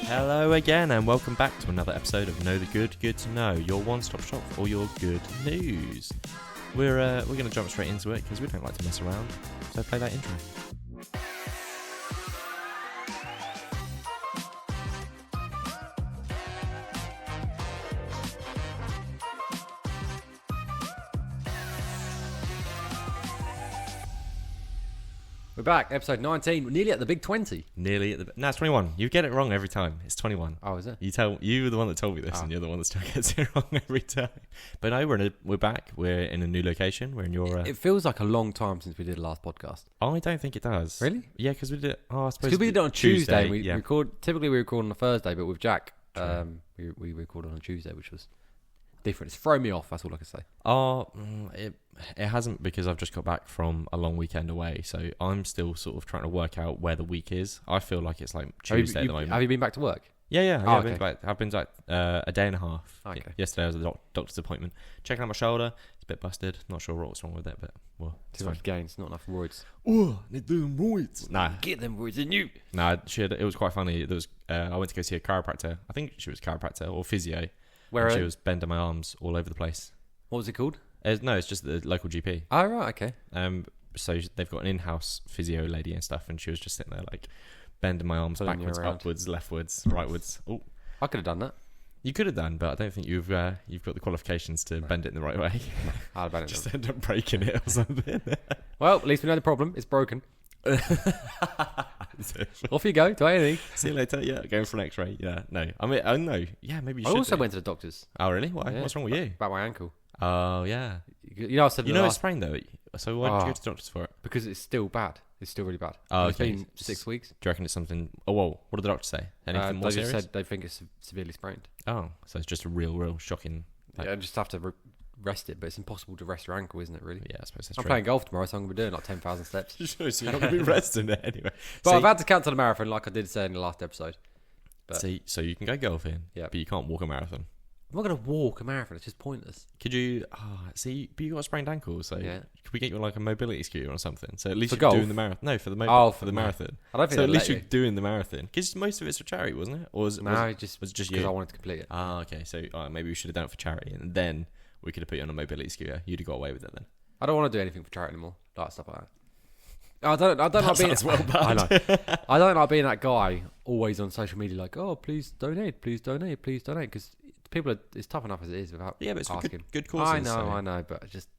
Hello again, and welcome back to another episode of Know the Good, Good to Know, your one-stop shop for all your good news. We're going to jump straight into it because we don't like to mess around. So play that intro. We're back, episode 19. We're nearly at the big 20. Nearly at the... No, it's 21. You get it wrong every time. It's 21. Oh, is it? You were the one that told me this, and you're the one that still gets it wrong every time. But no, we're back. We're in a new location. We're in your... It feels like a long time since we did the last podcast. I don't think it does. Really? Yeah, because we did it... Oh, I suppose... Because we did it on Tuesday. We yeah. typically we record on a Thursday, but with Jack, we record on a Tuesday, which was different. It's thrown me off, that's all I can say. Oh, it hasn't, because I've just got back from a long weekend away, so I'm still sort of trying to work out where the week is. I feel like it's like Tuesday at the moment. Have you been back to work? Yeah. Oh, okay. I've been back a day and a half. Okay. Yesterday I was at the doctor's appointment, checking out my shoulder. It's a bit busted. Not sure what's wrong with it, but well, too much gains, not enough roids. Oh, they're doing roids. Nah, get them roids in you. Nah, it was quite funny. There was I went to go see a chiropractor. I think she was chiropractor or physio. Where she was bending my arms all over the place. What was it called? No, it's just the local GP. Oh, right, okay. So they've got an in-house physio lady and stuff, and she was just sitting there like bending my arms backwards, upwards, leftwards, rightwards. Oh, I could have done that. You could have done, but I don't think you've got the qualifications to bend it in the right way. I'd have bent it. Just end up breaking it or something. Well, at least we know the problem. It's broken. Off you go. Do anything. See you later. Yeah, going for an X-ray. Yeah, no. I mean, I know. Yeah, maybe you should. I also went to the doctor's. Oh, really? Why? Yeah. What's wrong with you? About my ankle. Oh, yeah. You know, I said it's sprained though. So why did you go to the doctors for it? Because it's still bad. It's still really bad. Oh, It's been 6 weeks. Do you reckon it's something? Oh, whoa. What did the doctor say? Anything more serious? They just said they think it's severely sprained. Oh, so it's just a real shocking. Yeah, I just have to rest it, but it's impossible to rest your ankle, isn't it? Really? Yeah, I suppose that's I'm true. playing golf tomorrow, so I'm gonna be doing like 10,000 steps. So you're not gonna be resting it anyway. But I've had to cancel the marathon, like I did say in the last episode. But so you can go golfing, yeah, but you can't walk a marathon. I'm not gonna walk a marathon. It's just pointless. Could you? But you got a sprained ankle, so yeah. Could we get you like a mobility scooter or something? So at least for you're golf? doing the marathon. No, for the marathon. I don't think so. At least you're doing the marathon, because most of it's for charity, wasn't it? Or was it just because you? I wanted to complete it. Ah, okay. So maybe we should have done it for charity, and then we could have put you on a mobility scooter. You'd have got away with it then. I don't want to do anything for charity anymore, like stuff like that. I don't like being. Well bad. I know. I don't like being that guy always on social media, like, oh, please donate, because people it's tough enough as it is without but it's asking. For good causes. I know, but I just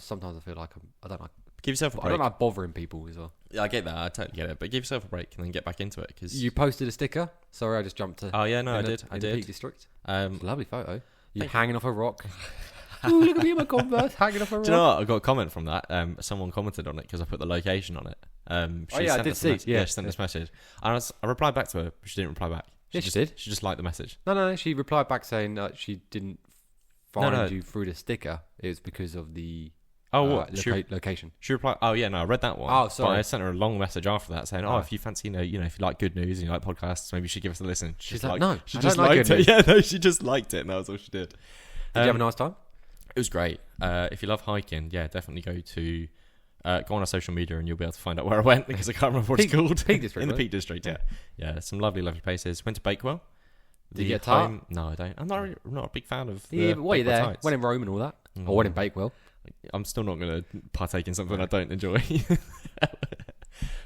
sometimes I feel like I don't like. Give yourself a break. I don't like bothering people as well. Yeah, I get that. I totally get it. But give yourself a break and then get back into it. Cause you posted a sticker. Sorry, I just jumped to. Oh yeah, no, I did. The Peak District. It's a lovely photo. You hanging off a rock. Ooh, look at me in my Converse, hanging off a rock. Do you know what? I got a comment from that. Someone commented on it because I put the location on it. I did see. Yeah, she sent this message. And I replied back to her, but she didn't reply back. She did. She just liked the message. No. She replied back saying that she didn't find you through the sticker. It was because of the location. She replied. Oh yeah, no, I read that one. Oh, sorry. But I sent her a long message after that saying, if you fancy, if you like good news and you like podcasts, maybe you should give us a listen. She's like, no, she I just don't like liked good it. news. Yeah, no, she just liked it, and that was all she did. Did you have a nice time? It was great. If you love hiking, yeah, definitely go on our social media and you'll be able to find out where I went, because I can't remember what it's called. Peak District. In the Peak District, yeah. Some lovely places. Went to Bakewell. Did you get tart? No, I don't. I'm not a big fan of. Yeah, but why are you there? Tights. Went in Rome and all that. Or went in Bakewell. I'm still not going to partake in something I don't enjoy.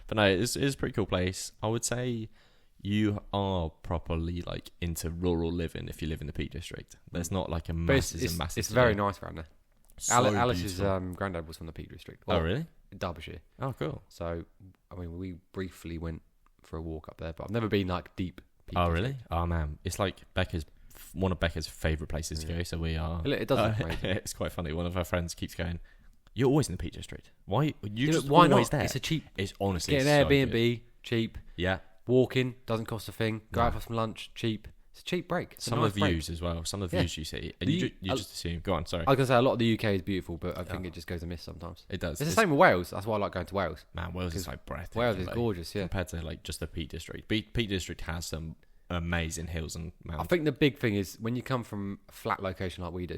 But no, it's a pretty cool place. I would say you are properly like into rural living if you live in the Peak District. There's not like a massive. It's very nice around there. So Alice's granddad was from the Peak District. Oh really? In Derbyshire. Oh cool. So I mean, we briefly went for a walk up there, but I've never been like deep. Peak oh District. really? Oh man, it's like one of Becca's favourite places to go. So we are. It does. It's quite funny. One of our friends keeps going, "You're always in the Peak District. Why? Why always not? there? It's a cheap. It's honestly get an Airbnb, cheap. Yeah. Walking doesn't cost a thing. Go out for some lunch, cheap. It's a cheap break. Some of the views as well. Some of the views you see, and you just assume. Go on, sorry. I was gonna say a lot of the UK is beautiful, but I think it just goes amiss sometimes. It does. It's the same with Wales. That's why I like going to Wales. Man, Wales is like breathtaking. Wales is gorgeous, yeah. Compared to like just the Peak District. Peak District has some amazing hills and mountains. I think the big thing is when you come from a flat location like we do.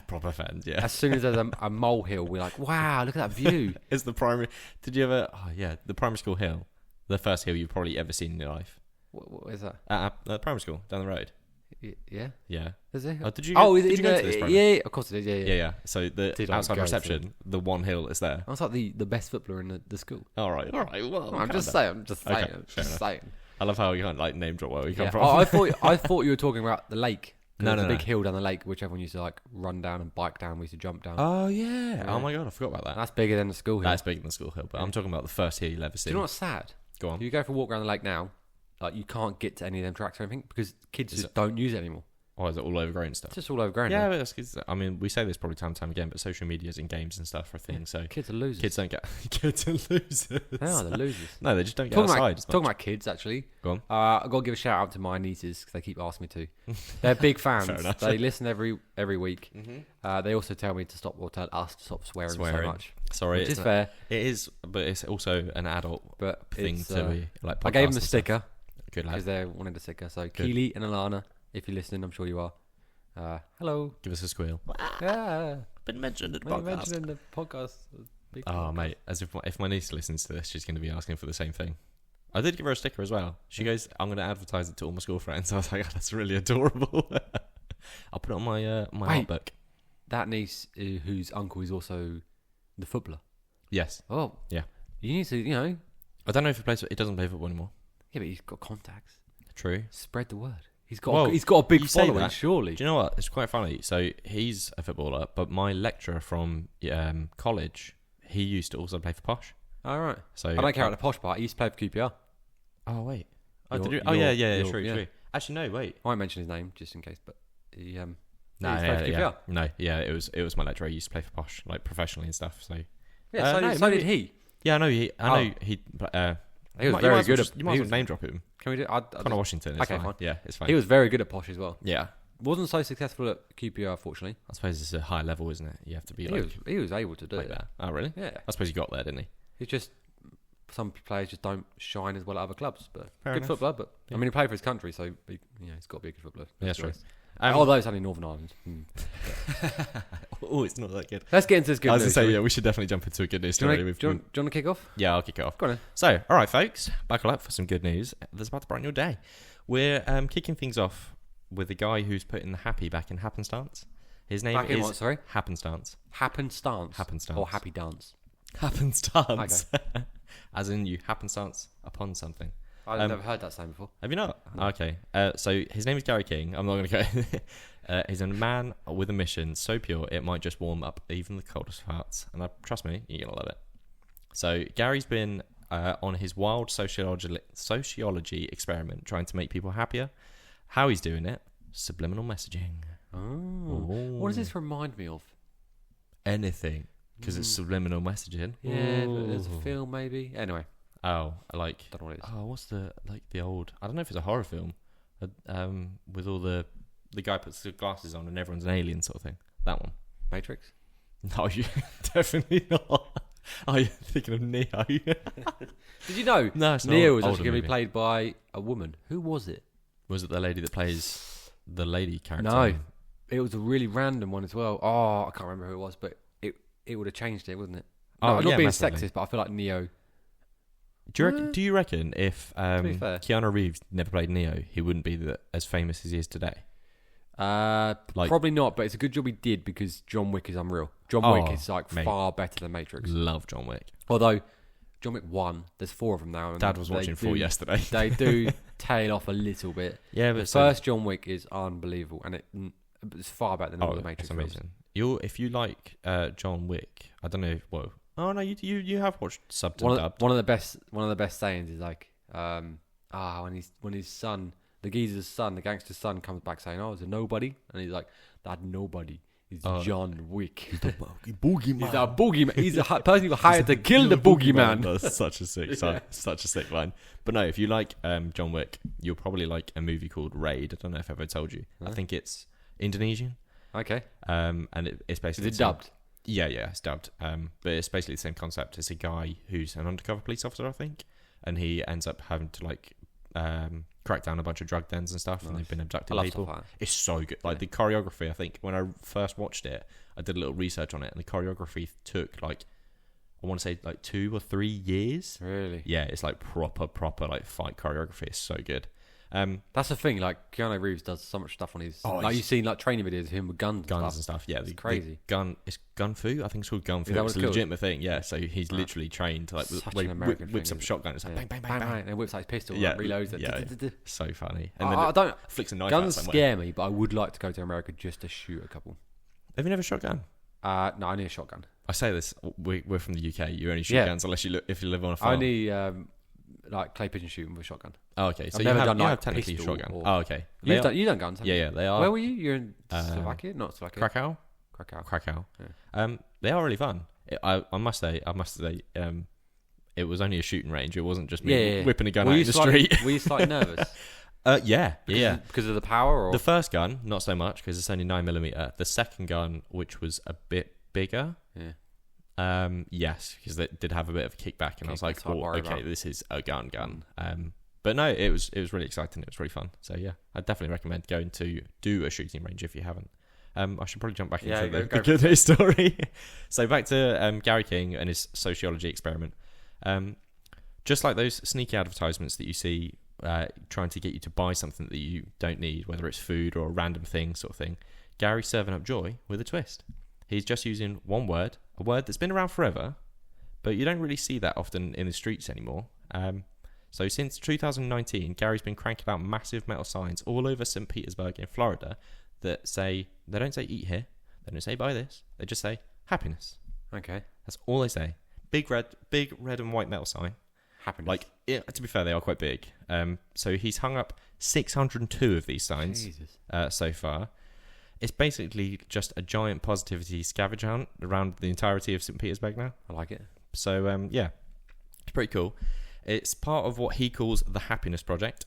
Proper fans, yeah. As soon as there's a molehill, we're like, wow, look at that view. It's the primary. Did you ever? Oh yeah, the primary school hill. The first hill you've probably ever seen in your life. What is that? At primary school down the road. Yeah. Yeah. Is it? Oh, did you? Oh, did you go to this primary? yeah, of course it is. Yeah. So the Did outside go reception, the one hill is there. I was like the best footballer in the school. All right. Well, I'm just saying. Okay, fair enough. I love how you can't like name drop where we come from. Oh, I thought you were talking about the lake. No, the big hill down the lake, which everyone used to like run down and bike down. We used to jump down. Oh yeah. Oh my god, I forgot about that. That's bigger than the school hill. That's bigger than the school hill, but I'm talking about the first hill you'll ever see. Do you know what's sad? Go on. You go for a walk around the lake now, like you can't get to any of them tracks or anything because kids just don't use it anymore. Or is it all overgrown stuff? It's just all overgrown. Yeah, but that's 'cause, I mean, we say this probably time and time again, but social medias and games and stuff are a thing. So kids are losers. Kids don't get kids are losers. They are, they're losers. No, they just don't get outside. Talking about kids, actually. Go on. I've got to give a shout out to my nieces because they keep asking me to. They're big fans. Fair enough. They listen every week. They also tell me to stop, or tell us to stop swearing so much. Sorry, which is fair. It is, but it's also an adult thing to be like. I gave them a sticker. Good lad. Because they wanted a sticker. So Keely and Alana, if you're listening, I'm sure you are. Hello. Give us a squeal. Yeah. Been mentioned in the podcast. Mentioned in the podcast. Oh, mate. As if my niece listens to this, she's going to be asking for the same thing. I did give her a sticker as well. She goes, I'm going to advertise it to all my school friends. I was like, oh, that's really adorable. I'll put it on my art book. That niece whose uncle is also the footballer. Yes. Oh. Yeah. You need to, I don't know if he doesn't play football anymore. Yeah, but he's got contacts. True. Spread the word. He's got a big following, surely. Do you know what? It's quite funny. So he's a footballer, but my lecturer from college, he used to also play for Posh. All right. So I don't care about the Posh part. He used to play for QPR. Oh wait. Yeah. True. Actually, no. Wait. I won't mention his name just in case, but he No, it was my lecturer. He used to play for Posh, like professionally and stuff. So yeah, so did he. Yeah, I know he. He was very good at. You might as well name drop him. Can we do? Connor Washington. It's fine. Yeah, it's fine. He was very good at Posh as well. Yeah. Wasn't so successful at QPR, unfortunately. I suppose it's a high level, isn't it? You have to be he was able to do it. That. Oh, really? Yeah. I suppose he got there, didn't he? It's just some players just don't shine as well at other clubs. But Fair good enough. footballer. But I mean, he played for his country, so he's got to be a good footballer. Yeah, that's true. Although it's only Northern Ireland. Oh, it's not that good. Let's get into this good news. I was going to say, yeah, we should definitely jump into a good news story. Do you want to kick off? Yeah, I'll kick it off. Go on then. So, all right, folks, buckle up for some good news. That's about to brighten your day. We're kicking things off with a guy who's putting the happy back in happenstance. His name is what, sorry? Happenstance. Happenstance. Or happy dance. Happenstance. Okay. As in you happenstance upon something. I've never heard that saying before. Have you not? No. Okay. So his name is Gary King. I'm not going to go. He's a man with a mission so pure it might just warm up even the coldest hearts. And trust me, you're going to love it. So Gary's been on his wild sociology experiment trying to make people happier. How he's doing it? Subliminal messaging. Oh. What does this remind me of? Anything. Because it's subliminal messaging. Yeah, but there's a film maybe. Anyway. Oh, like don't know what it is. Oh, what's the old? I don't know if it's a horror film. With all the guy puts the glasses on and everyone's an alien sort of thing. That one. Matrix. No, you definitely not. Oh, you're thinking of Neo. Did you know? No, it's Neo was older actually going to movie. be played by a woman. Who was it? Was it the lady that plays the lady character? No, it was a really random one as well. Oh, I can't remember who it was, but it would have changed it, wouldn't it? No, Oh, not yeah, being massively. sexist, but I feel like Neo. Do you reckon if be fair. Keanu Reeves never played Neo, he wouldn't be as famous as he is today? Probably not, but it's a good job he did because John Wick is unreal. John Wick is mate. far better than Matrix. Love John Wick. Although John Wick 1, there's 4 of them now. And Dad was watching 4 yesterday. They do tail off a little bit. Yeah, but the first John Wick is unbelievable, and it's far better than all the Matrix it's films. amazing. If you like John Wick, I don't know. Whoa. Oh no, you have watched subbed and dubbed. One of the best sayings is like, when his son, the geezer's son, the gangster's son, comes back saying, "Oh, it's a nobody," and he's like, "That nobody is John Wick. He's the boogeyman. He's a boogeyman. He's a person who was hired to kill the boogeyman." That's such a sick line. But no, if you like John Wick, you'll probably like a movie called Raid. I don't know if I've ever told you. I think it's Indonesian. Okay. And it's basically Is it dubbed? Yeah, it's dubbed. But it's basically the same concept. It's a guy who's an undercover police officer, I think, and he ends up having to crack down a bunch of drug dens and stuff, and they've been abducting people. Stuff like that. It's so good. Like the choreography, I think when I first watched it, I did a little research on it, and the choreography took I want to say 2 or 3 years. Really? Yeah, it's like proper fight choreography. It's so good. That's the thing. Like Keanu Reeves does so much stuff on his. Like you've seen like training videos of him with guns and stuff. Yeah, it's crazy. It's gun fu. I think it's called gun fu. It's a legitimate thing. Yeah, so he's literally trained to like whips up a shotgun. It's like bang bang bang bang, and whips out his pistol. Yeah, and reloads it. Yeah, so funny. And then I don't flicks a knife. Guns scare me, but I would like to go to America just to shoot a couple. Have you never shot a gun? No, I need a shotgun. I say this. We're from the UK. You only shoot guns unless if you live on a farm. I only like clay pigeon shooting with a shotgun. Oh, okay. So I've never done like technically a shotgun. Or... Oh, okay. You've done guns, haven't you? They are. Where were you? You're in Slovakia? Not Slovakia. Krakow. Yeah. They are really fun. I must say, it was only a shooting range. It wasn't just me whipping a gun out in the street. Were you slightly nervous? Because of the power, or the first gun, not so much because it's only 9mm. The second gun, which was a bit bigger, yes, because it did have a bit of a kickback, and I was like, "Oh, okay, this is a gun." But no, it was really exciting. It was really fun. So yeah, I definitely recommend going to do a shooting range if you haven't. I should probably jump back into the good story. So back to Gary King and his sociology experiment. Just like those sneaky advertisements that you see trying to get you to buy something that you don't need, whether it's food or a random thing sort of thing, Gary's serving up joy with a twist. He's just using one word, a word that's been around forever, but you don't really see that often in the streets anymore. So since 2019, Gary's been cranking out massive metal signs all over St. Petersburg in Florida that say, they don't say eat here, they don't say buy this, they just say happiness. Okay. That's all they say. Big red and white metal sign. Happiness. Like, to be fair, they are quite big. So he's hung up 602 of these signs so far. It's basically just a giant positivity scavenger hunt around the entirety of St. Petersburg now. I like it. So, it's pretty cool. It's part of what he calls the Happiness Project.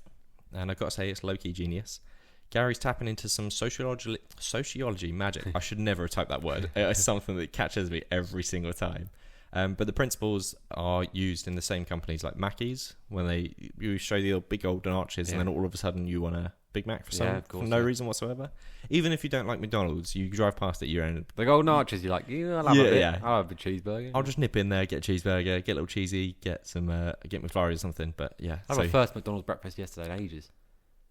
And I've got to say, it's low-key genius. Gary's tapping into some sociology magic. I should never have typed that word. It's something that catches me every single time. But the principles are used in the same companies like Mackey's, when you show the big golden arches and then all of a sudden you want a Big Mac for no reason whatsoever. Even if you don't like McDonald's, you drive past it, you're in the golden arches. You're like, I'll have a bit. I'll have a cheeseburger. I'll just nip in there, get a cheeseburger, get a little cheesy, get McFlurry or something. But yeah, I had my first McDonald's breakfast yesterday in ages.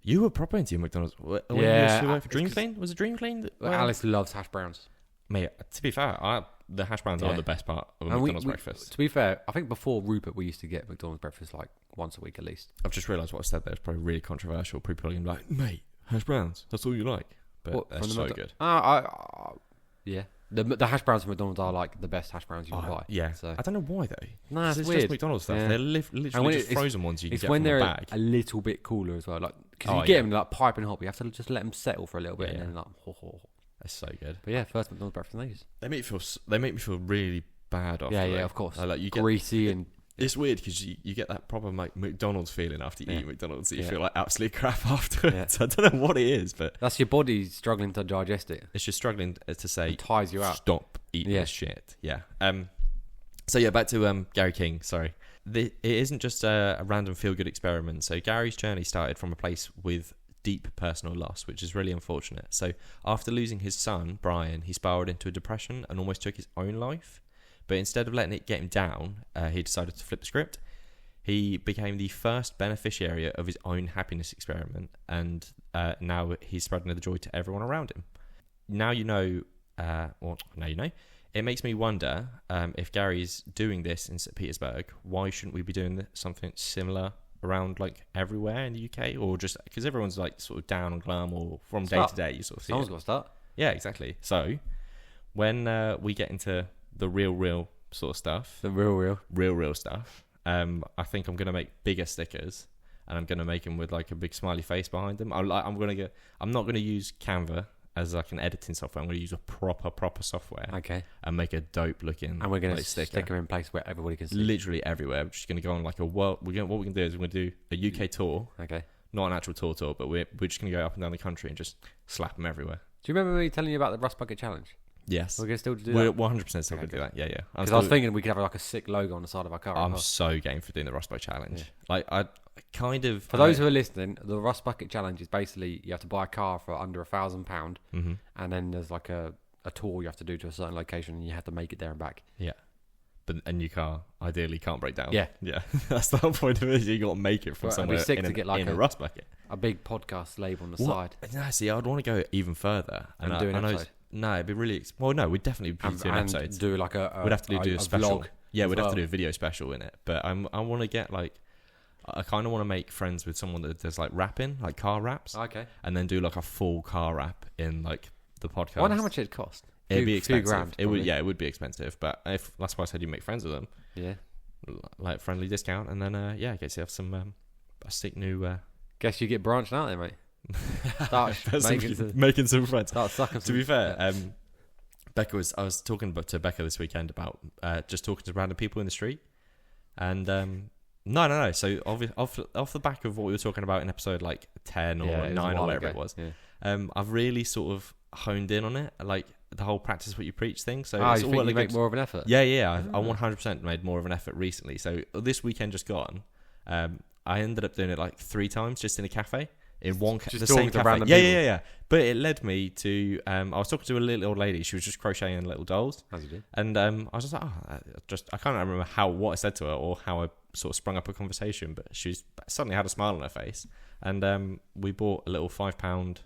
You were proper into your McDonald's. You went for Dream Clean? Was it Dream Clean? Alice loves hash browns. Mate, to be fair, the hash browns are the best part of a McDonald's breakfast. To be fair, I think before Rupert, we used to get McDonald's breakfast like once a week at least. I've just realised what I said there is probably really controversial. People are going to be like, mate, hash browns, that's all you like. But they're so good. Yeah. The hash browns from McDonald's are like the best hash browns you can buy. Yeah. So. I don't know why though. No, it's weird. Just McDonald's stuff. Yeah. They're literally just frozen ones you can get from the bag. It's when they're a little bit cooler as well. Like, because you get them like piping hot, but you have to just let them settle for a little bit and then like, That's so good. But yeah, first McDonald's breakfast in ages. They make me feel really bad after. Yeah, of course. Like you get greasy and. It's weird because you get that proper like McDonald's feeling after you eat McDonald's that you feel like absolute crap afterwards. I don't know what it is, but that's your body struggling to digest it. It's just struggling to say, it tires you out. Stop eating this shit. Yeah. So yeah, back to Gary King. Sorry, it isn't just a random feel good experiment. So Gary's journey started from a place with deep personal loss, which is really unfortunate. So after losing his son Brian, he spiraled into a depression and almost took his own life. But instead of letting it get him down, he decided to flip the script. He became the first beneficiary of his own happiness experiment, and now he's spreading the joy to everyone around him. Now you know. It makes me wonder if Gary's doing this in St. Petersburg, why shouldn't we be doing something similar around like everywhere in the UK? Or just because everyone's like sort of down and glum or from day to day, you sort of see someone's got to start. Yeah, exactly. So when we get into the real sort of stuff. The real stuff. I think I'm gonna make bigger stickers, and I'm gonna make them with like a big smiley face behind them. I'm not gonna use Canva as like an editing software. I'm gonna use a proper software. Okay. And make a dope looking. And we're gonna stick them in place where everybody can see. Literally everywhere. We're just gonna go on like a world. What we can do is we're gonna do a UK tour. Okay. Not an actual tour, but we're just gonna go up and down the country and just slap them everywhere. Do you remember me telling you about the Rust Bucket Challenge? Yes. We're going to still do We're that? 100% still going to do that. Yeah. Because I was thinking we could have like a sick logo on the side of our car. I'm so game for doing the Rust Bucket Challenge. Yeah. Like, I kind of... For those who are listening, the Rust Bucket Challenge is basically you have to buy a car for under £1,000 and then there's like a tour you have to do to a certain location and you have to make it there and back. Yeah. and your car ideally can't break down. Yeah. That's the whole point of it. You got to make it from Well, it'd somewhere be sick in, to get like in a rust bucket. a big podcast label on the What? side. No, see, I'd want to go even further And do an episode. No, it'd be really. Well, no, we'd definitely be doing And episodes. do like We'd have to do a special. vlog. Yeah, we'd have well. to do a video special in it. But I want to get like. I kind of want to make friends with someone that does like rapping, like car raps, Okay. and then do like a full car rap in like the podcast. I wonder how much it'd cost. It'd be Few expensive. grand, It would, probably. yeah, it would be expensive. But if that's why I said you make friends with them, Yeah. like friendly discount, and then I guess you have some a sick new. Guess you get branching out there, mate. Start making some friends. Start sucking. To be fair, I was talking to Becca this weekend about just talking to random people in the street, and no. So off the back of what we were talking about in episode like 10 or 9 or whatever it was, I've really sort of honed in on it, like the whole practice what you preach thing. So it's you all think like you make more of an effort? Yeah. I 100% made more of an effort recently. So this weekend just gone, I ended up doing it like 3 times just in a cafe. In one just the talking same to cafe. random Yeah. But it led me to I was talking to a little old lady. She was just crocheting little dolls. As you do. And I was just like, I can't remember what I said to her or how I sort of sprung up a conversation, but she's suddenly had a smile on her face. And we bought a little £5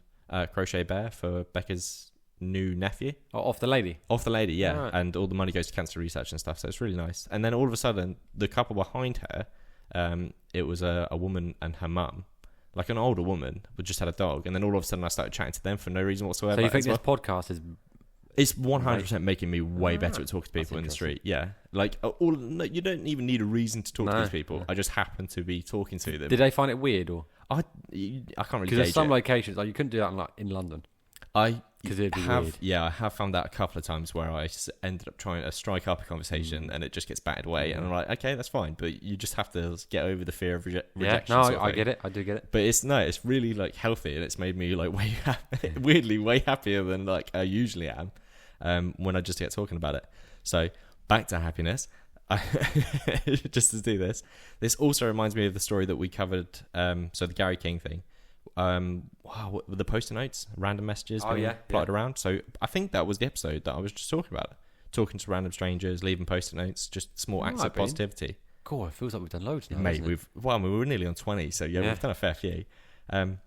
crochet bear for Becca's new nephew. Oh, off the lady. Off the lady, yeah. Right. And all the money goes to cancer research and stuff, so it's really nice. And then all of a sudden, the couple behind her, it was a woman and her mum. Like an older woman, who just had a dog, and then all of a sudden I started chatting to them for no reason whatsoever. So you think this podcast is? It's 100% making me way better at talking to people in the street. Yeah, like you don't even need a reason to talk to these people. I just happen to be talking to them. Did they find it weird or? I can't really Because gauge there's some it. locations like you couldn't do that in London. Because it'd be weird. Yeah, I have found that a couple of times where I ended up trying to strike up a conversation and it just gets batted away, and I'm like, okay, that's fine, but you just have to get over the fear of rejection. No, sort of I thing. get it. I do get it. But it's really like healthy, and it's made me like weirdly way happier than like I usually am when I just get talking about it. So back to happiness. Just to do this also reminds me of the story that we covered. So the Gary King thing. The post-it notes, random messages being plotted around. So I think that was the episode that I was just talking about. Talking to random strangers, leaving post-it notes, just small acts of positivity. Cool, it feels like we've done loads now. Mate, we were nearly on 20, so we've done a fair few.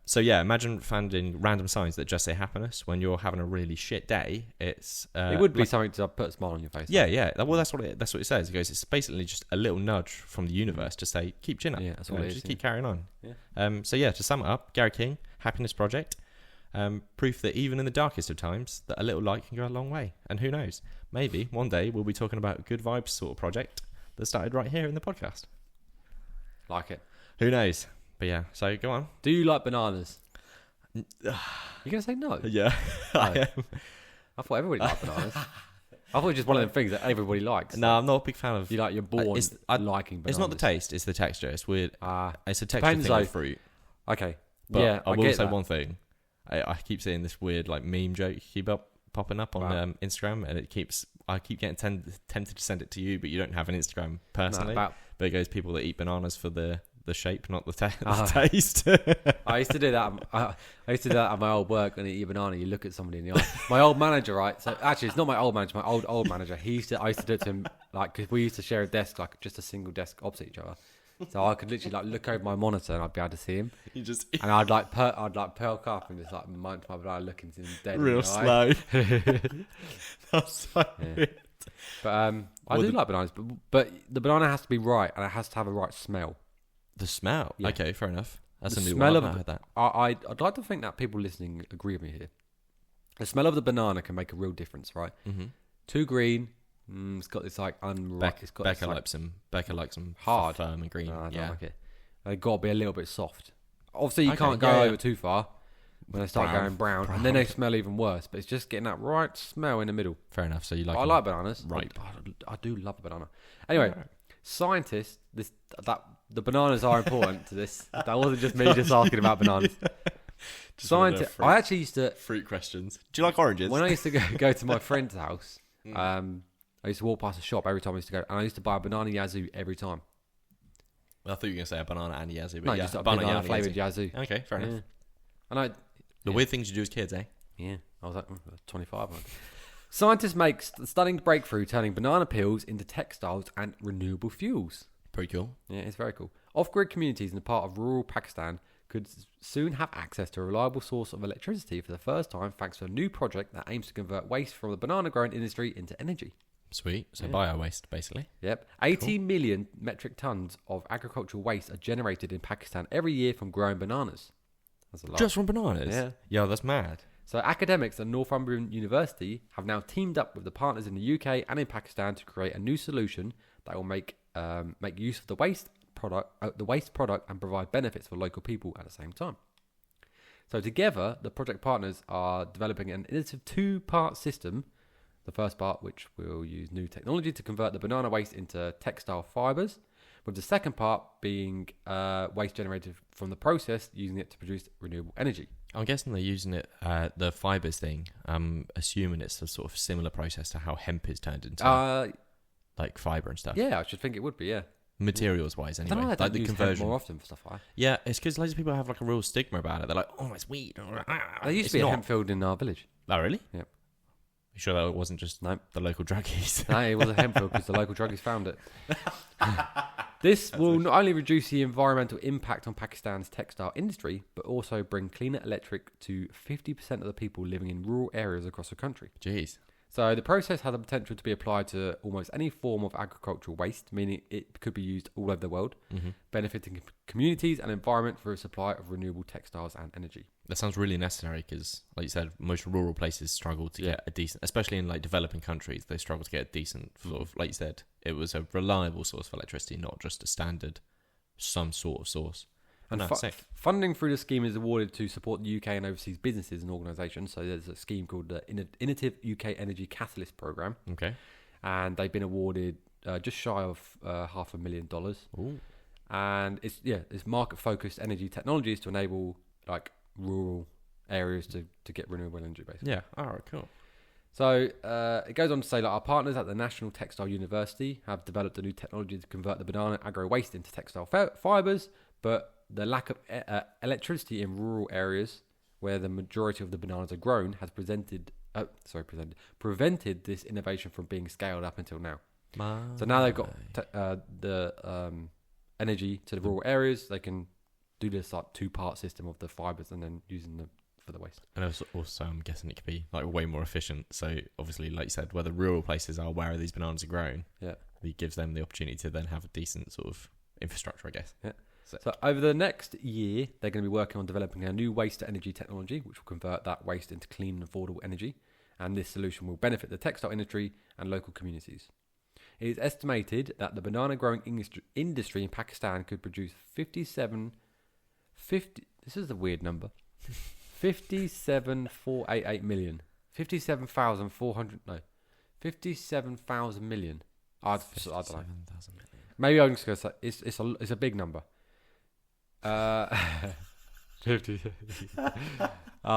So imagine finding random signs that just say happiness when you're having a really shit day. It would be something to put a smile on your face. Yeah. Well, that's what it says. It goes, it's basically just a little nudge from the universe to say, keep chin up. Yeah, that's what it is. Just keep carrying on. Yeah. To sum it up, Gary King, Happiness Project, proof that even in the darkest of times, that a little light can go a long way. And who knows? Maybe one day we'll be talking about a good vibes sort of project that started right here in the podcast. Like it. Who knows? But yeah, so go on. Do you like bananas? You're going to say no? Yeah, I am. I thought everybody liked bananas. I thought it was just one of them things that everybody likes. No, I'm not a big fan of... You're born liking bananas. It's not the taste, it's the texture. It's weird. It's a texture Depends, thing though. with fruit. Okay. But yeah, I will say that. one thing. I keep seeing this weird like meme joke popping up on Instagram, and I keep getting tempted to send it to you, but you don't have an Instagram personally. But it goes, people that eat bananas for the shape, not the taste. I used to do that. I used to do that at my old work. When you eat a banana, you look at somebody in the eye. My old manager, right? So actually, it's not my old manager. My old manager. I used to do it to him, like, because we used to share a desk, like just a single desk opposite each other. So I could literally like look over my monitor and I'd be able to see him. And I'd perk up and just like munch my banana, looking him dead real in the slow. eye. That's so weird. But I do like bananas, but the banana has to be right and it has to have a right smell. The smell. Yeah. Okay, fair enough. That's the a new smell one. of I've heard that. I'd like to think that people listening agree with me here. The smell of the banana can make a real difference, right? Mm-hmm. Too green. It's got this like Becca likes them hard, firm and green. No, I don't yeah, like it. They got to be a little bit soft. Obviously, you Okay, can't go over too far when they start Brown. going brown, and then they smell even worse. But it's just getting that right smell in the middle. fair enough. So you like? I like bananas. Ripe. I do love a banana. Anyway, scientists, the bananas are important to this. That wasn't just me just asking about bananas. Scientists. I actually used to fruit questions. Do you like oranges? when I used to go to my friend's house. I used to walk past a shop every time I used to go, and I used to buy a banana yazoo every time. I thought you were going to say a banana and yazoo, but No, yeah, just a banana flavoured yazoo. Okay, fair enough. And The weird things you do as kids, eh? I was like 25. Scientists make stunning breakthrough turning banana peels into textiles and renewable fuels. Pretty cool. Yeah, it's very cool. Off-grid communities in a part of rural Pakistan could soon have access to a reliable source of electricity for the first time thanks to a new project that aims to convert waste from the banana growing industry into energy. Sweet. So bio-waste, basically. Yep. 80 million metric tons of agricultural waste are generated in Pakistan every year from growing bananas. That's a lot. Just from bananas? Yeah. Yo, that's mad. So academics at Northumberland University have now teamed up with the partners in the UK and in Pakistan to create a new solution that will make use of the waste product, and provide benefits for local people at the same time. So together, the project partners are developing an innovative two-part system. The first part, which will use new technology to convert the banana waste into textile fibres, with the second part being waste generated from the process, using it to produce renewable energy. I'm guessing they're using it, the fibres thing. I'm assuming it's a sort of similar process to how hemp is turned into like fibre and stuff. Yeah, I should think it would be, yeah. Materials-wise, anyway. I don't know, like the conversion. more often for stuff like that. Yeah, it's because loads of people have like a real stigma about it. They're like, oh, it's weed. There used to be a hemp field in our village. Oh, really? Yep. You sure that it wasn't just the local druggies? No, it was a hemp field because the local druggies found it. This will not only reduce the environmental impact on Pakistan's textile industry, but also bring cleaner electric to 50% of the people living in rural areas across the country. Jeez. So the process has the potential to be applied to almost any form of agricultural waste, meaning it could be used all over the world, benefiting communities and environment for a supply of renewable textiles and energy. That sounds really necessary because, like you said, most rural places struggle to get a decent, especially in like developing countries, they struggle to get a decent sort of, like you said, it was a reliable source of electricity, not just a standard, some sort of source. And funding through the scheme is awarded to support the UK and overseas businesses and organisations. So there's a scheme called the Innovative UK Energy Catalyst Programme. Okay. And they've been awarded just shy of $500,000. Ooh. And it's market-focused energy technologies to enable like rural areas to get renewable energy, basically. Yeah. All right, cool. So it goes on to say, like, our partners at the National Textile University have developed a new technology to convert the banana agro waste into textile fibres, but the lack of electricity in rural areas where the majority of the bananas are grown has prevented this innovation from being scaled up until now. So now they've got the energy to the rural areas. They can do this like two-part system of the fibres and then using them for the waste. And also I'm guessing it could be like way more efficient. So obviously, like you said, where the rural places are where these bananas are grown, it gives them the opportunity to then have a decent sort of infrastructure, I guess. Yeah. So over the next year, they're going to be working on developing a new waste-to-energy technology, which will convert that waste into clean and affordable energy. And this solution will benefit the textile industry and local communities. It is estimated that the banana growing industry in Pakistan could produce 57,488 million. 57,000 million. I don't know. Maybe I'm just going to say it's a big number. 50.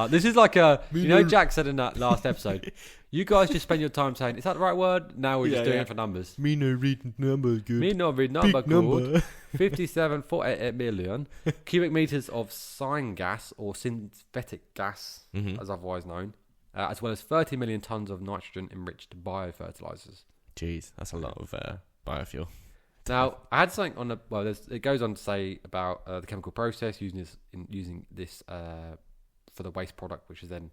This is like Jack said in that last episode, you guys just spend your time saying, is that the right word? Now we're just doing it for numbers. Me no read number good. Me no read number good. 57,488 million cubic meters of syngas or synthetic gas, as otherwise known, as well as 30 million tons of nitrogen enriched biofertilizers. Jeez, that's a lot of biofuel. Now, I had something on it goes on to say about the chemical process using this for the waste product, which is then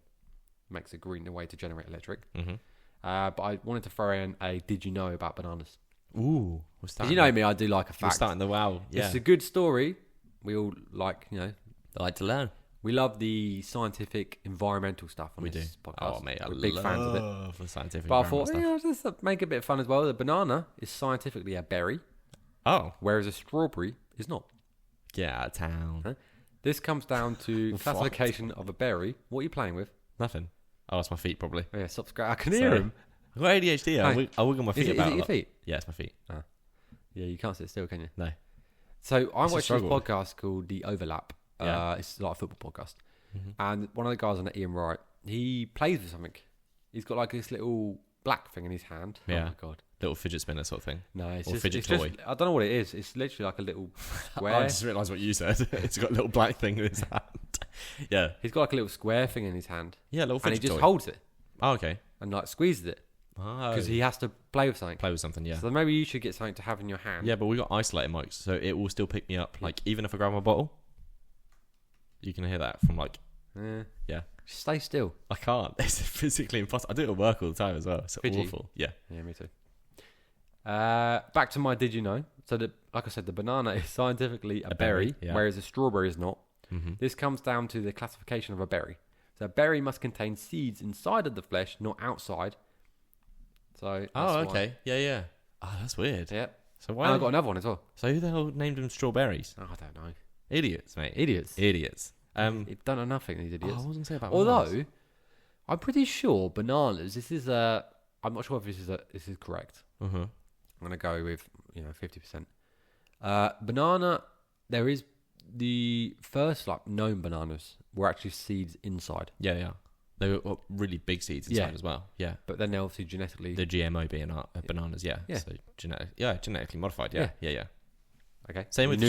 makes a green way to generate electric. But I wanted to throw in a did you know about bananas? Ooh, you know me, I do like a fact. We're starting the wow. Yeah. It's a good story. We all like, I like to learn. We love the scientific, environmental stuff on this podcast. Oh, mate, We're big fans of it. The scientific, but I thought, just make it a bit of fun as well. The banana is scientifically a berry. Oh. Whereas a strawberry is not. Get out of town. Huh? This comes down to classification of a berry. What are you playing with? Nothing. Oh, it's my feet, probably. Oh, yeah, stop scratching. I can hear him. I've got ADHD. I wiggle my feet about. Is it your feet? Yeah, it's my feet. Oh. Yeah, you can't sit still, can you? No. So I watched this podcast called The Overlap. Yeah. It's like a football podcast. And one of the guys on it, Ian Wright, he plays with something. He's got like this little black thing in his hand. Yeah. Oh my God. Little fidget spinner sort of thing. No, it's or just fidget toy. I don't know what it is. It's literally like a little square. I just realised what you said. It's got a little black thing in his hand. Yeah. He's got like a little square thing in his hand. Yeah, a little fidget toy. And he just toy. holds it. Oh, okay. and like squeezes it because he has to play with something. Play with something, yeah. So maybe you should get something to have in your hand. Yeah, but we got isolated mics, so it will still pick me up. Like, even if I grab my bottle, you can hear that from like, yeah. Stay still. I can't. It's physically impossible. I do it at work all the time as well. It's awful. Yeah. Yeah, me too. Back to my did you know? So, like I said, the banana is scientifically a berry, whereas a strawberry is not. Mm-hmm. This comes down to the classification of a berry. So a berry must contain seeds inside of the flesh, not outside. So okay. Yeah. Oh, that's weird. Yeah. So why? And I've got another one as well. So who the hell named them strawberries? Oh, I don't know. Idiots, mate. Idiots. They don't know nothing, these idiots. I wasn't saying about Although, bananas. I'm pretty sure bananas, I'm not sure if this is correct. Mm-hmm. I'm going to go with, 50%. Banana, there is the first known bananas were actually seeds inside. Yeah. They were really big seeds inside as well. Yeah. But then they're obviously genetically... The GMO being bananas, yeah. So genetically modified, yeah. Okay. Same with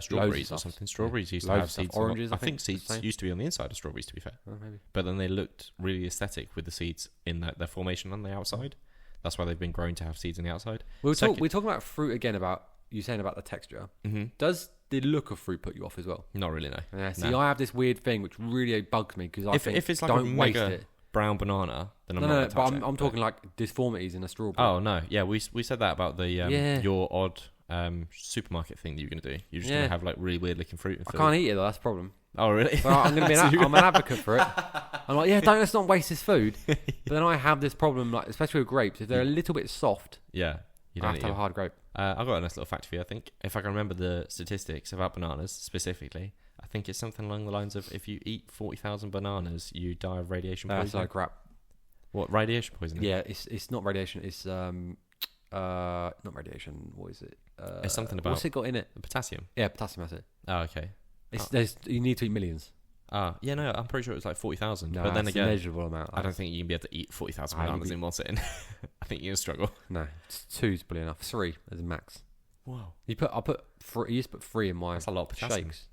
strawberries or stuff. something. Strawberries used to Loads have of stuff. seeds. Oranges, I think seeds used to be on the inside of strawberries, to be fair. Oh, maybe. But then they looked really aesthetic with the seeds in their formation on the outside. That's why they've been grown to have seeds on the outside. We're talking about fruit again, about you saying about the texture. Mm-hmm. Does the look of fruit put you off as well? Not really, no. Yeah, see, I have this weird thing which really bugs me because if it's like don't a waste mega it. brown banana, then I'm not No, going to touch but it. I'm talking like deformities in a strawberry. Oh, no. Yeah, we said that about the your odd supermarket thing that you're going to do. You're just going to have like really weird looking fruit. I can't eat it though, that's the problem. Oh, really? So I'm going to be I'm an advocate for it. I'm like, let's not waste this food. But then I have this problem, like especially with grapes, if they're a little bit soft, yeah, you I don't have to have a hard grape. I've got a nice little fact for you, I think. If I can remember the statistics about bananas specifically, I think it's something along the lines of if you eat 40,000 bananas, you die of radiation poisoning. That's like crap. What, radiation poisoning? Yeah, it's not radiation. It's not radiation. What is it? It's something about... What's it got in it? Potassium? Yeah, potassium, that's it. Oh, okay. You need to eat millions. Yeah, no, I'm pretty sure it was like 40,000. No, but then again, a measurable amount. I don't think you can be able to eat 40,000 bananas in one sitting. I think you're going to struggle. No, 2's probably enough. 3 is max. Wow. You used to put 3 in my That's a lot of potassium. shakes.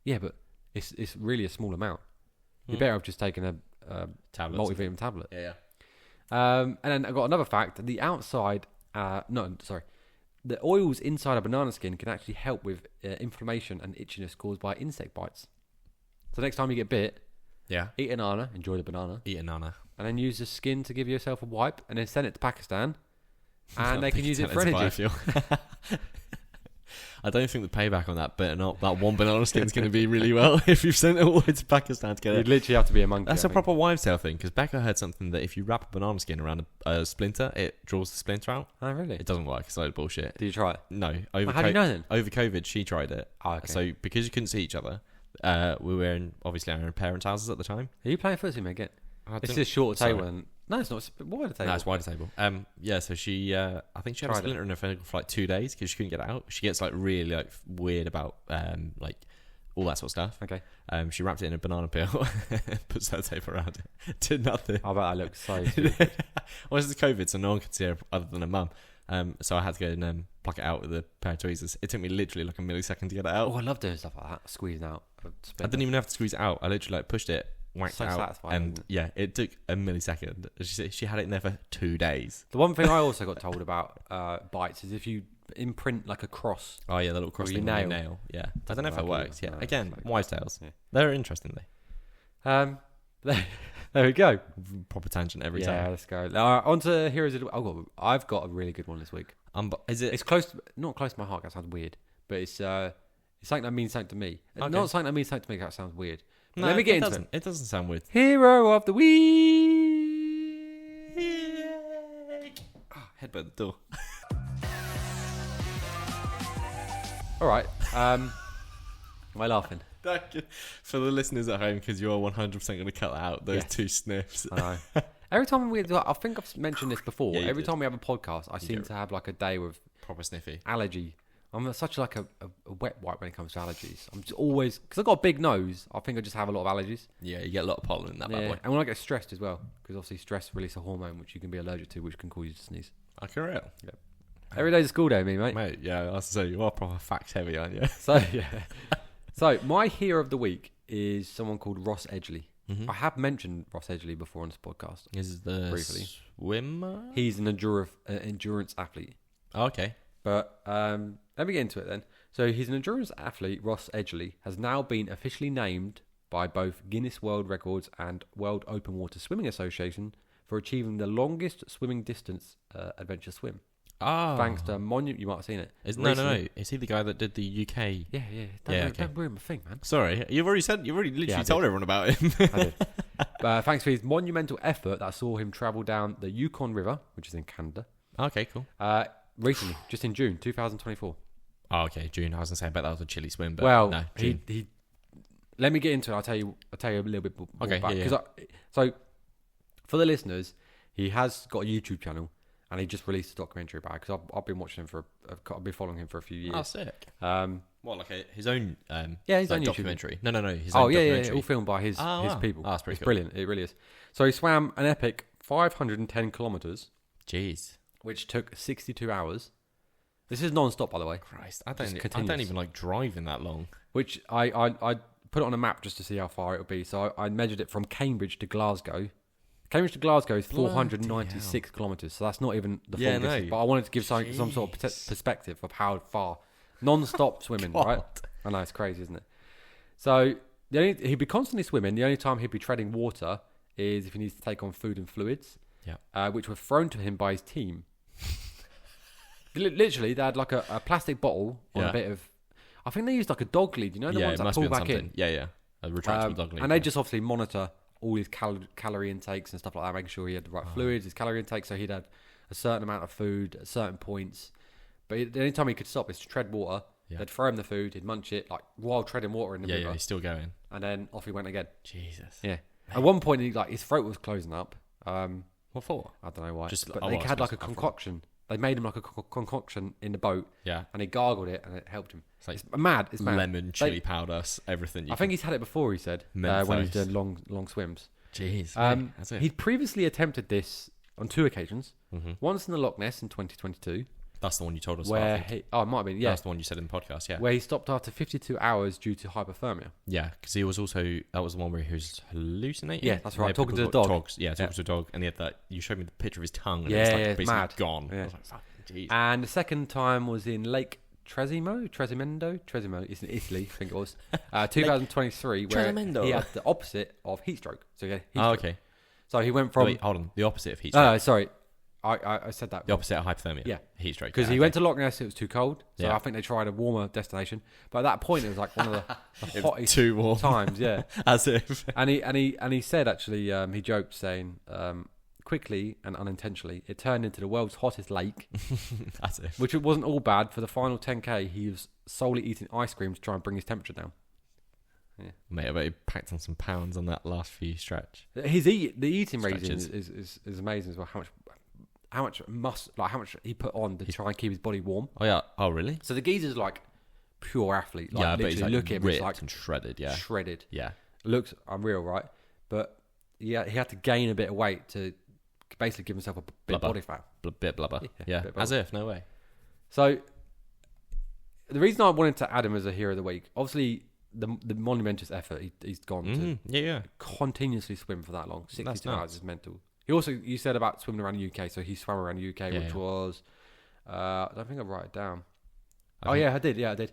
Yeah, but it's really a small amount. You're better off just taking a multivitamin tablet. Yeah. And then I got another fact. The outside, the oils inside a banana skin can actually help with inflammation and itchiness caused by insect bites. So next time you get bit, eat an banana, enjoy the banana. Eat a nana. And then use the skin to give yourself a wipe and then send it to Pakistan. And they can use it for energy. I don't think the payback on that one banana skin is going to be really well if you've sent it all the way to Pakistan to get it. You'd literally have to be a monkey. That's a proper wives' tale thing, because Becca heard something that if you wrap a banana skin around a splinter, it draws the splinter out. Oh, really? It doesn't work. It's a load of bullshit. Did you try it? No. How do you know then? Over COVID, she tried it. Oh, okay. So because you couldn't see each other, we were in our parents' houses at the time. Are you playing footsie, mate? Again? It's just shorter table. No, it's not. It's a wider table. No, it's wider table. So she, I think she had a splinter in her finger for like 2 days because she couldn't get it out. She gets like really like weird about like all that sort of stuff. Okay. She wrapped it in a banana peel, put sellotape around it, did nothing. I bet I looked so stupid. Well, this is COVID, so no one could see her other than her mum. So I had to go and pluck it out with a pair of tweezers. It took me literally like a millisecond to get it out. Oh, I love doing stuff like that, squeezing out. I didn't even have to squeeze it out. I literally like pushed it, whacked so it out, satisfying, and yeah, it took a millisecond. She had it in there for 2 days. The one thing I also got told about bites is if you imprint like a cross. Oh yeah, the little cross thing on your nail. Yeah, I don't know if that works. Yeah, again, wives' tales. Yeah. They're interesting. There we go. Proper tangent every time. time. Let's go. On to Heroes of the... I've got a really good one this week. Is it? It's close, not close to my heart. That sounds weird, but it's something that means something to me. Okay. Not something that means something to me. That sounds weird. No, let me get into it. It doesn't sound weird. Hero of the week. Headbutt the door. All right. Am I laughing? For the listeners at home, because you are 100% going to cut out those 2 sniffs. I know. Every time I think I've mentioned this before. Yeah, every time we have a podcast, I seem to have like a day with proper sniffy allergy. I'm such like a wet wipe when it comes to allergies. I'm just always, because I've got a big nose, I think I just have a lot of allergies. Yeah, you get a lot of pollen in that bad boy. And when I get stressed as well, because obviously stress releases a hormone which you can be allergic to, which can cause you to sneeze. I can real. Yeah. Every day's a school day, me mate. Mate, yeah, I was to say, you are proper facts heavy, aren't you? So, yeah. So, my hero of the week is someone called Ross Edgley. I have mentioned Ross Edgley before on this podcast. Is the briefly. swimmer? He's an endurance athlete. Oh, okay. But let me get into it then. So he's an endurance athlete. Ross Edgley has now been officially named by both Guinness World Records and World Open Water Swimming Association for achieving the longest swimming distance adventure swim. Ah, Thanks to Monument. You might have seen it. No. Is he the guy that did the UK? Yeah. Don't ruin my thing, man. Sorry, you've already literally told everyone about him. I did. Thanks for his monumental effort that saw him travel down the Yukon River, which is in Canada. Okay, cool. Recently, just in June 2024. Oh, okay, June. I was gonna say, I bet that was a chilly swim, but no, he. Let me get into it. I'll tell you a little bit more about it. So, for the listeners, he has got a YouTube channel, and he just released a documentary about it. Because I've been watching him I've been following him for a few years. Oh, sick. What, like his own? His own documentary. No. His own documentary. Yeah. All filmed by his people. Oh, that's pretty it's cool. Brilliant. It really is. So he swam an epic 510 kilometers. Jeez. Which took 62 hours. This is non-stop, by the way. Christ, I don't even like driving that long. Which I put it on a map just to see how far it would be. So I measured it from Cambridge to Glasgow. Cambridge to Glasgow is 496 kilometres, so that's not even the full distance. But I wanted to give some sort of perspective of how far non-stop swimming, right? I know, it's crazy, isn't it? So he'd be constantly swimming. The only time he'd be treading water is if he needs to take on food and fluids, which were thrown to him by his team. Literally, they had like a plastic bottle on a bit of... I think they used like a dog lead, you know, the ones that pull back in. Yeah. A retractable dog lead. And they just obviously monitor all his calorie intakes and stuff like that, making sure he had the right fluids, his calorie intake, so he'd had a certain amount of food at certain points. But the only time he could stop is to tread water. They'd throw him the food, he'd munch it, like while treading water in the river. Yeah, he's still going. And then off he went again. Jesus. Yeah. Mate. At one point, his throat was closing up. What for? I don't know why. But they had like a concoction. They made him like a concoction in the boat. Yeah. And he gargled it and it helped him. It's mad. It's mad. Lemon, chili powder, everything. I think he's had it before, he said, when he's doing long swims. Jeez. That's it. He'd previously attempted this on 2 occasions. Mm-hmm. Once in the Loch Ness in 2022. That's the one you told us about. It might have been, yeah. That's the one you said in the podcast, yeah. Where he stopped after 52 hours due to hypothermia. Yeah, because he was also... That was the one where he was hallucinating. Yeah, that's right. Talking to the dog. Talking to a dog. And he had that... You showed me the picture of his tongue. And it's basically mad. Gone. Yeah. I was like, fuck, jeez. And the second time was in Lake Tresimendo. It's in Italy, I think it was. 2023, where he had the opposite of heat stroke. So yeah, okay. So he went from... Wait, hold on. The opposite of heat stroke. No, sorry. I said that. The opposite of hypothermia. Yeah. Heat stroke. Because he went to Loch Ness, it was too cold. So I think they tried a warmer destination. But at that point, it was like one of the hottest too warm times. Yeah. As if. And he said, actually, he joked saying, quickly and unintentionally, it turned into the world's hottest lake. As if. Which it wasn't all bad. For the final 10K, he was solely eating ice cream to try and bring his temperature down. Yeah. Mate, I bet he packed on some pounds on that last few stretch. The eating regime is amazing as well. How much he put on to try and keep his body warm. Oh yeah. Oh really? So the geezer's like pure athlete. Like, yeah, but he's like look at him, ripped like and shredded. Yeah. Shredded. Yeah. Looks unreal, right? But yeah, he had to gain a bit of weight to basically give himself a bit of body fat. Bit blubber. Yeah. As if, no way. So the reason I wanted to add him as a hero of the week, obviously the monumentous effort he's gone to continuously swim for that long. 62 hours is mental. He also, you said about swimming around the UK, so he swam around the UK, which was, I don't think I wrote it down. I did.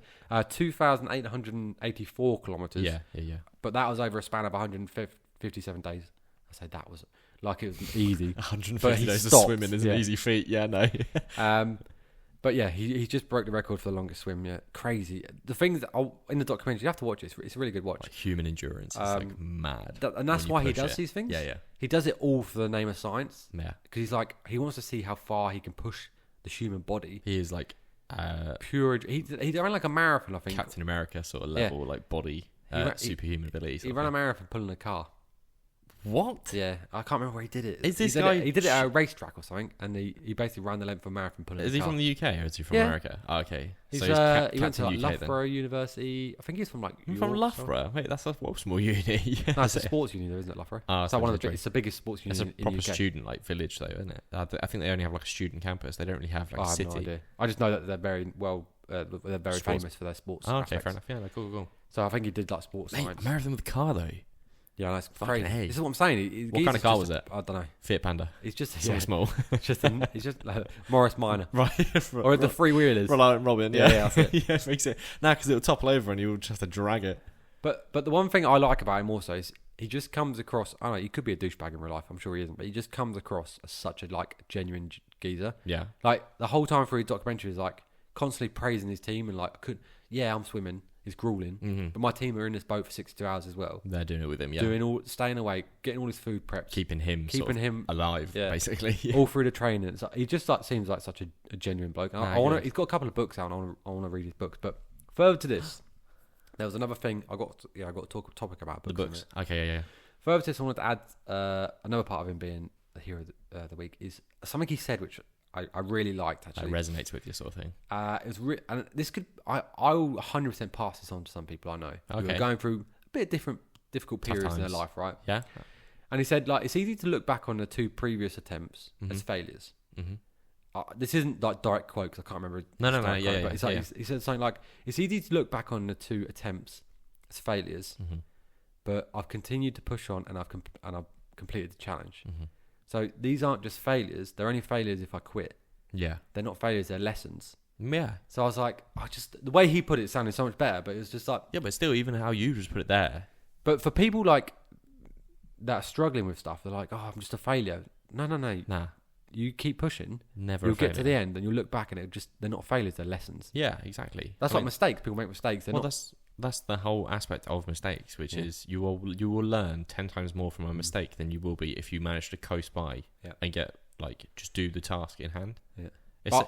2,884 kilometres. Yeah. But that was over a span of 157 days. I say that was like it was easy. 150 days of swimming is an easy feat. Yeah, no. But yeah, he just broke the record for the longest swim. Yeah, crazy. The things that in the documentary, you have to watch it. It's a really good watch. Like human endurance is like mad, and that's why he does these things. Yeah. He does it all for the name of science. Yeah, because he wants to see how far he can push the human body. He is like pure. He ran like a marathon, I think. Captain America sort of level, like body, superhuman abilities. He ran a marathon pulling a car. What? Yeah, I can't remember where he did it. Is this guy? He did it at a racetrack or something, and he basically ran the length of a marathon pulling a car. Is he from the UK or is he from America? Oh, okay. He went to like Loughborough University. I think he's from like York, from Loughborough. Wait, that's a small uni. No, it's a sports uni, though, isn't it, Loughborough? Oh, it's like it's the biggest sports uni in the UK. It's a proper student like village, though, isn't it? I think they only have like a student campus. They don't really have like a city. I have no idea. I just know that they're very they're very famous for their sports. Oh, okay, fair enough. Yeah, cool. So I think he did like sports science. Marathon with a car though. Yeah, that's Fucking crazy. hey. This is what I'm saying. What kind of car was it? I don't know. Fiat Panda. It's just Something small. He's just like Morris Minor. Right. Or the three wheelers. Reliant Robin. Yeah, Yeah. that's it. Yeah, it makes it. Now, because it'll topple over and you'll just have to drag it. But the one thing I like about him also is he just comes across. I don't know. He could be a douchebag in real life. I'm sure he isn't. But he just comes across as such a genuine geezer. Yeah. Like the whole time through his documentary is like constantly praising his team and like I'm swimming. It's grueling, but my team are in this boat for 62 hours as well. They're doing it with him. Yeah. Staying awake, getting all his food prepped, Keeping him alive, basically. Yeah. all through the training. It's like, he just seems like such a genuine bloke. And he's got a couple of books out. And I want to read his books. But further to this, there was another thing I got to topic about books. The books. Okay, yeah. Further to this, I wanted to add another part of him being the hero of the week is something he said, which I really liked, actually. That resonates with you, sort of thing. It was and this could I will 100% pass this on to some people I know who are going through a bit of difficult periods in their life, right? Yeah. And he said, like, it's easy to look back on the 2 previous attempts as failures. This isn't like direct quote because I can't remember. No. Yeah. But it's like, he said something like, "It's easy to look back on the 2 attempts as failures, but I've continued to push on and I've completed the challenge." So these aren't just failures; they're only failures if I quit. Yeah. They're not failures; they're lessons. Yeah. So I was like, the way he put it sounded so much better, but it was just like, yeah, but still, even how you just put it there. But for people like that are struggling with stuff, they're like, "Oh, I'm just a failure." No. Nah. You keep pushing. Never. You'll get to the end, and you'll look back, and they're not failures; they're lessons. Yeah, exactly. That's like mistakes. People make mistakes. That's the whole aspect of mistakes, which is you will learn 10 times more from a mistake than you will be if you manage to coast by and get just do the task in hand. Yeah.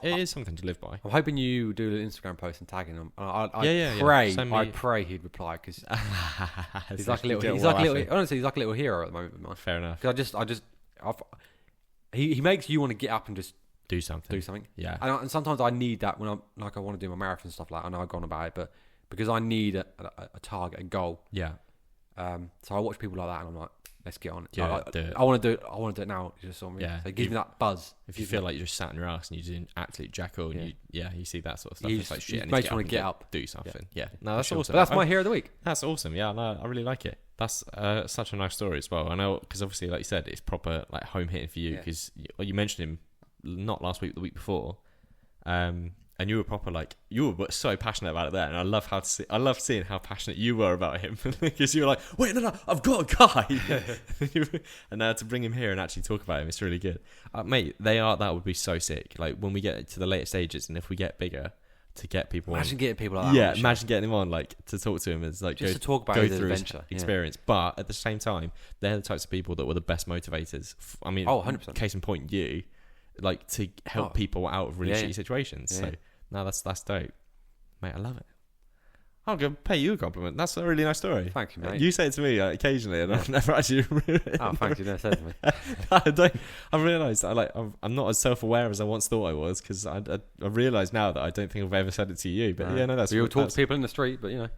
It is something to live by. I'm hoping you do an Instagram post and tagging him. I pray he'd reply because he's like a little. Honestly, he's like a little hero at the moment. Fair enough. Because he makes you want to get up and just do something. Yeah. And sometimes I need that when I want to do my marathon stuff. Like I know I've gone about it, but because I need a target, a goal. Yeah. So I watch people like that, and I'm like, let's get on it. Yeah, I want to do it. I want to do it now. You just saw me. Yeah. So it gives me that buzz. If you feel like you're just sat in your ass and you're doing absolute jack all, and you see that sort of stuff. It's like shit. It makes you want to get up, do something. Yeah. No, that's awesome. But that's my hero of the week. That's awesome. Yeah, no, I really like it. That's such a nice story as well. I know because obviously, like you said, it's proper like home hitting for you because you mentioned him not last week, the week before. And you were proper you were so passionate about it there, and I love seeing how passionate you were about him because you were like, wait, no, I've got a guy, and now to bring him here and actually talk about him, it's really good, mate. That would be so sick. Like when we get to the later stages, and if we get bigger, to get people, imagine getting people like that. Yeah, imagine getting him on, to talk to him as just to talk about his adventure, experience. But at the same time, they're the types of people that were the best motivators. I mean, 100%. Case in point, you. To help people out of really shitty situations. Yeah. So no, that's dope, mate. I love it. I'm gonna pay you a compliment. That's a really nice story. Thank you, mate. You say it to me occasionally, and I've never actually. Thank you. Never said it to me. I don't. I've realised I'm not as self-aware as I once thought I was because I realised now that I don't think I've ever said it to you. But that's. You'll talk to people in the street, but you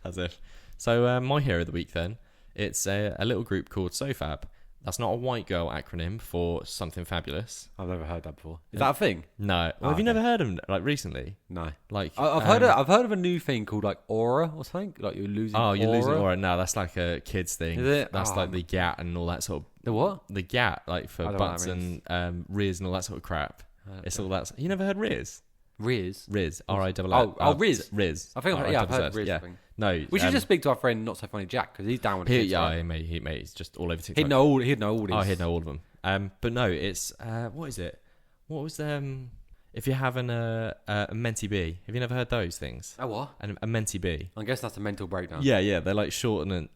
That's it. So my hero of the week then, it's a little group called SoFab. That's not a white girl acronym for something fabulous. I've never heard that before. Is that a thing? No. Have you never heard of them recently? No. I've heard of a new thing called aura or something. Like you're losing. Oh, you're losing aura. No, that's like a kids thing. Is it? That's like the GAT and all that sort of. The what? The GAT, like for butts and Riz and all that sort of crap. It's all that. You never heard Riz? Riz. Riz. R-I-Z-Z. Riz. Riz. I think I've heard Riz. Yeah. No, we should just speak to our friend Not So Funny Jack because he's down with kids. Yeah, mate, he's just all over TikTok. He'd know all these. Oh, he'd know all of them. But no, it's what is it? What was if you're having a mentee bee? Have you never heard those things? A what? A mentee bee. I guess that's a mental breakdown. Yeah, they're like shortened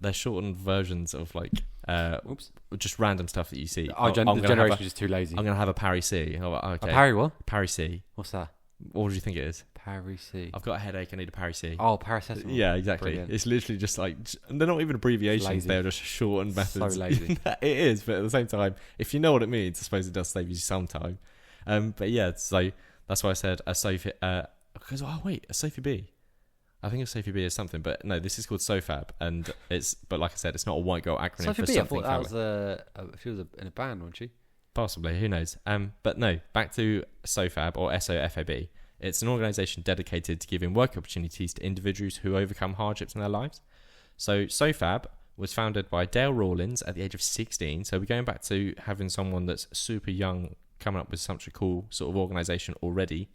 versions of just random stuff that you see. The generation's just too lazy. I'm gonna have a Parry C. Oh, okay. A Parry what? Parry C. What's that? What do you think it is? Parry C. I've got a headache. I need a Parry C. Oh, paracetamol. Yeah, exactly. Brilliant. It's literally just they're not even abbreviations. They're just shortened methods. So lazy. It is, but at the same time, if you know what it means, I suppose it does save you some time. But yeah, so that's why I said a Sophie. Because a Sophie B. I think a Sophie B is something, but no, this is called SoFab, and but like I said, it's not a white girl acronym Sophie for B, something. I thought that was she was in a band, wasn't she? Possibly, who knows? But no, back to SoFab or SOFAB. It's an organisation dedicated to giving work opportunities to individuals who overcome hardships in their lives. So SoFab was founded by Dale Rawlins at the age of 16. So we're going back to having someone that's super young coming up with such a cool sort of organisation already.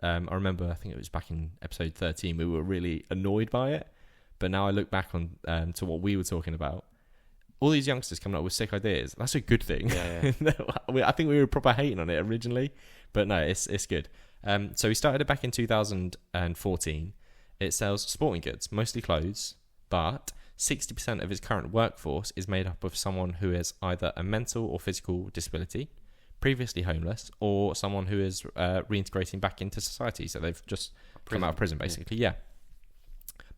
I remember, I think it was back in episode 13, we were really annoyed by it. But now I look back on to what we were talking about. All these youngsters coming up with sick ideas. That's a good thing. Yeah. I think we were proper hating on it originally. But no, it's good. So we started it back in 2014. It sells sporting goods, mostly clothes, but 60% of its current workforce is made up of someone who has either a mental or physical disability, previously homeless, or someone who is reintegrating back into society. So they've just come out of prison, basically. Yeah.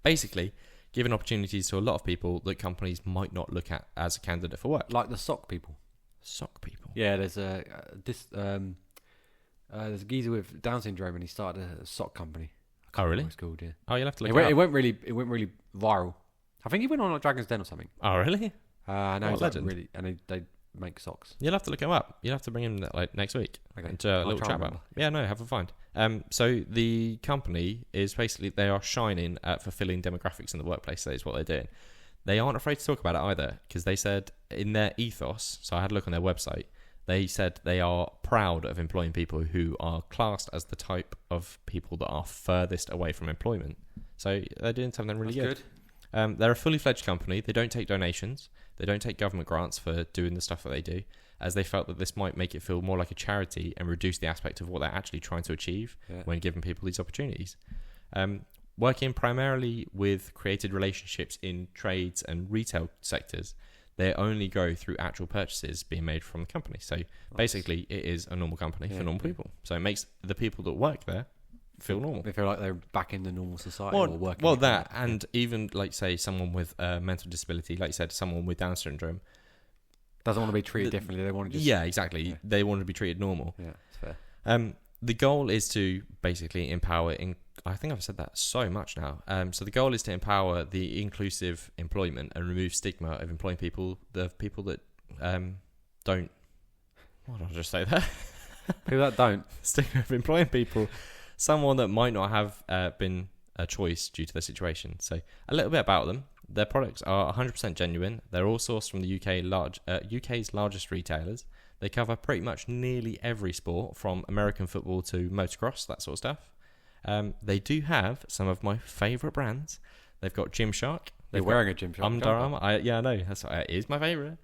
Basically, giving opportunities to a lot of people that companies might not look at as a candidate for work. Like the sock people. Sock people? Yeah, there's a geezer with Down syndrome, and he started a sock company. Oh, really? It's called, yeah. Oh, you'll have to look it up. It went really viral. I think he went on like Dragon's Den or something. Oh, really? No, What a legend. Really, and they make socks. You'll have to look him up. You'll have to bring him like next week. Okay. And a little chat about it. Yeah, no, have a find. So the company is basically, they are shining at fulfilling demographics in the workplace. That is what they're doing. They aren't afraid to talk about it either, because they said in their ethos, so I had a look on their website, they said they are proud of employing people who are classed as the type of people that are furthest away from employment. So they're doing something really good. They're a fully fledged company. They don't take donations. They don't take government grants for doing the stuff that they do, as they felt that this might make it feel more like a charity and reduce the aspect of what they're actually trying to achieve when giving people these opportunities. Working primarily with created relationships in trades and retail sectors, they only go through actual purchases being made from the company. So basically, it is a normal company for normal people. So it makes the people that work there feel normal. They feel like they're back in the normal society or working. Well, that, and even, like, say, someone with a mental disability, like you said, someone with Down syndrome. Doesn't want to be treated differently. They want to just... Yeah, exactly. Yeah. They want to be treated normal. Yeah, it's fair. The goal is to basically empower... I think I've said that so much now. So the goal is to empower the inclusive employment and remove stigma of employing people, the people that don't... What did I just say there? People that don't. Stigma of employing people, someone that might not have been a choice due to their situation. So a little bit about them. Their products are 100% genuine. They're all sourced from the UK's largest retailers. They cover pretty much nearly every sport, from American football to motocross, that sort of stuff. They do have some of my favourite brands. They've got Gymshark. They're wearing a Gymshark. Under Armour. I know. It is my favourite.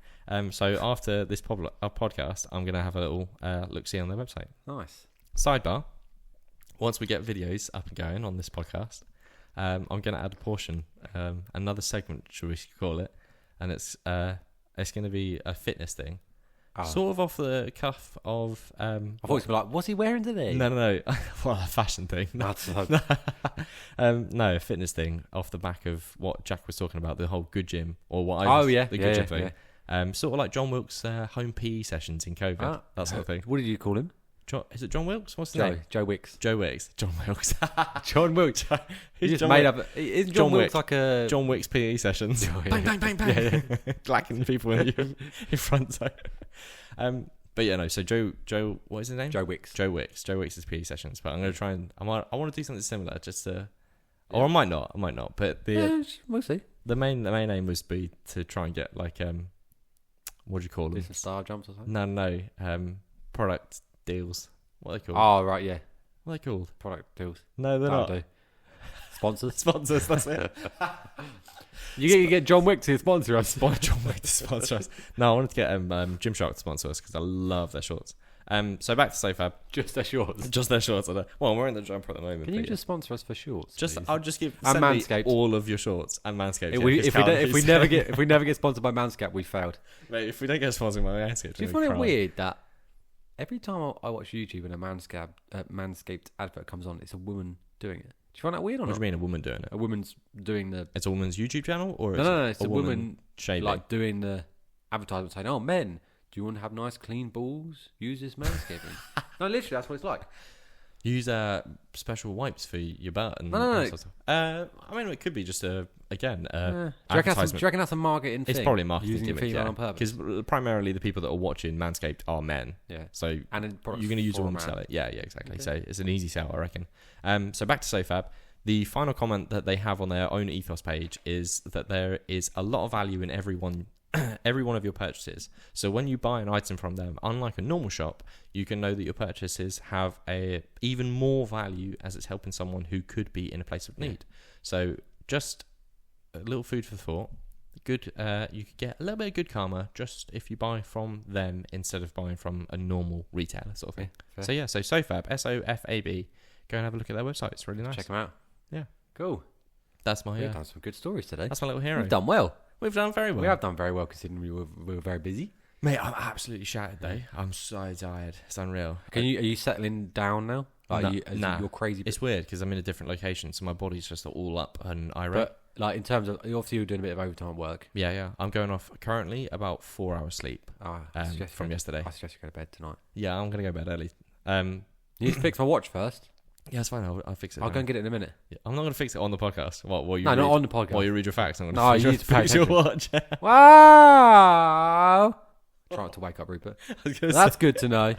So after this podcast, I'm going to have a little look-see on their website. Nice. Sidebar. Once we get videos up and going on this podcast, I'm going to add a portion, another segment, should we call it, and it's going to be a fitness thing. Oh. Sort of off the cuff of... I thought it was like, what's he wearing today? No. Well, a fashion thing. No, a fitness thing off the back of what Jack was talking about, the whole good gym, or what I was... the good gym thing. Yeah. Sort of like John Wilkes' home PE sessions in COVID, that sort of thing. What did you call him? Is it John Wilkes? What's his name? Joe Wicks. John Wilkes. John Wilkes. He's just made up. Isn't John Wilkes like a... John Wilkes PE sessions. Oh, yeah. Bang. Yeah. Clacking people in front. So. But yeah, no. So Joe, what is his name? Joe Wicks. Joe Wicks' PE sessions. But I'm going to try and I want to do something similar, just to, or I might not. But we'll see. The main aim was to try and get like what do you call them? Some star jumps or something. No. Product deals. What are they called? Oh right, yeah. What are they called? Product deals. No, they're not. Sponsors. That's it. You get John Wick to sponsor us. John Wick to sponsor us. No, I wanted to get Gymshark to sponsor us because I love their shorts. So back to SoFab. Just their shorts. Just their shorts. Well, I'm wearing the jumper at the moment. Can you just sponsor us for shorts? I'll just send Manscaped. me all of your shorts and Manscaped. If we never get sponsored by Manscaped, we failed. Mate, if we don't get sponsored by Manscaped, do you find it weird that every time I watch YouTube and a Manscaped advert comes on, it's a woman doing it? Do you find that weird or not? What do you mean, a woman doing it? A woman's doing the... It's a woman's YouTube channel? Or No, it's a woman shaving? Like doing the advertisement saying, oh, men, do you want to have nice clean balls? Use this Manscaping. No, literally, that's what it's like. Use special wipes for your butt and no. I mean, it could be just do you reckon that's a marketing thing? It's probably a marketing using gimmick, female on purpose. Because primarily the people that are watching Manscaped are men. Yeah. So you're going to use a woman to sell it. Yeah, exactly. Okay. So it's an easy sell, I reckon. So back to SoFab. The final comment that they have on their own ethos page is that there is a lot of value in every one of your purchases. So when you buy an item from them, unlike a normal shop, you can know that your purchases have a even more value as it's helping someone who could be in a place of need. So just a little food for thought. Good, you could get a little bit of good karma just if you buy from them instead of buying from a normal retailer sort of thing. Fair. So yeah, so Sofab, SOFAB, go and have a look at their website. It's really nice. Check them out. Yeah, Cool. that's my We've done some good stories today. that's my little hero. We've done well. We've done very well. We have done very well considering we were very busy. Mate, I'm absolutely shattered though. I'm so tired. It's unreal. Are you settling down now? Like Nah. you're crazy. It's weird because I'm in a different location, so my body's just all up and irate. But like in terms of obviously you're doing a bit of overtime work. Yeah. I'm going off currently about 4 hours sleep from I yesterday. suggest you go to bed tonight. Yeah, I'm gonna go to bed early. You need to fix my watch first. Yeah, it's fine. I'll fix it. I'll now. go and get it in a minute. Yeah, I'm not gonna fix it on the podcast. While you No, read, not on the podcast. While you read your facts, I'm No, gonna you need to pay fix your watch. Wow! Trying to wake up, Rupert. That's good to know.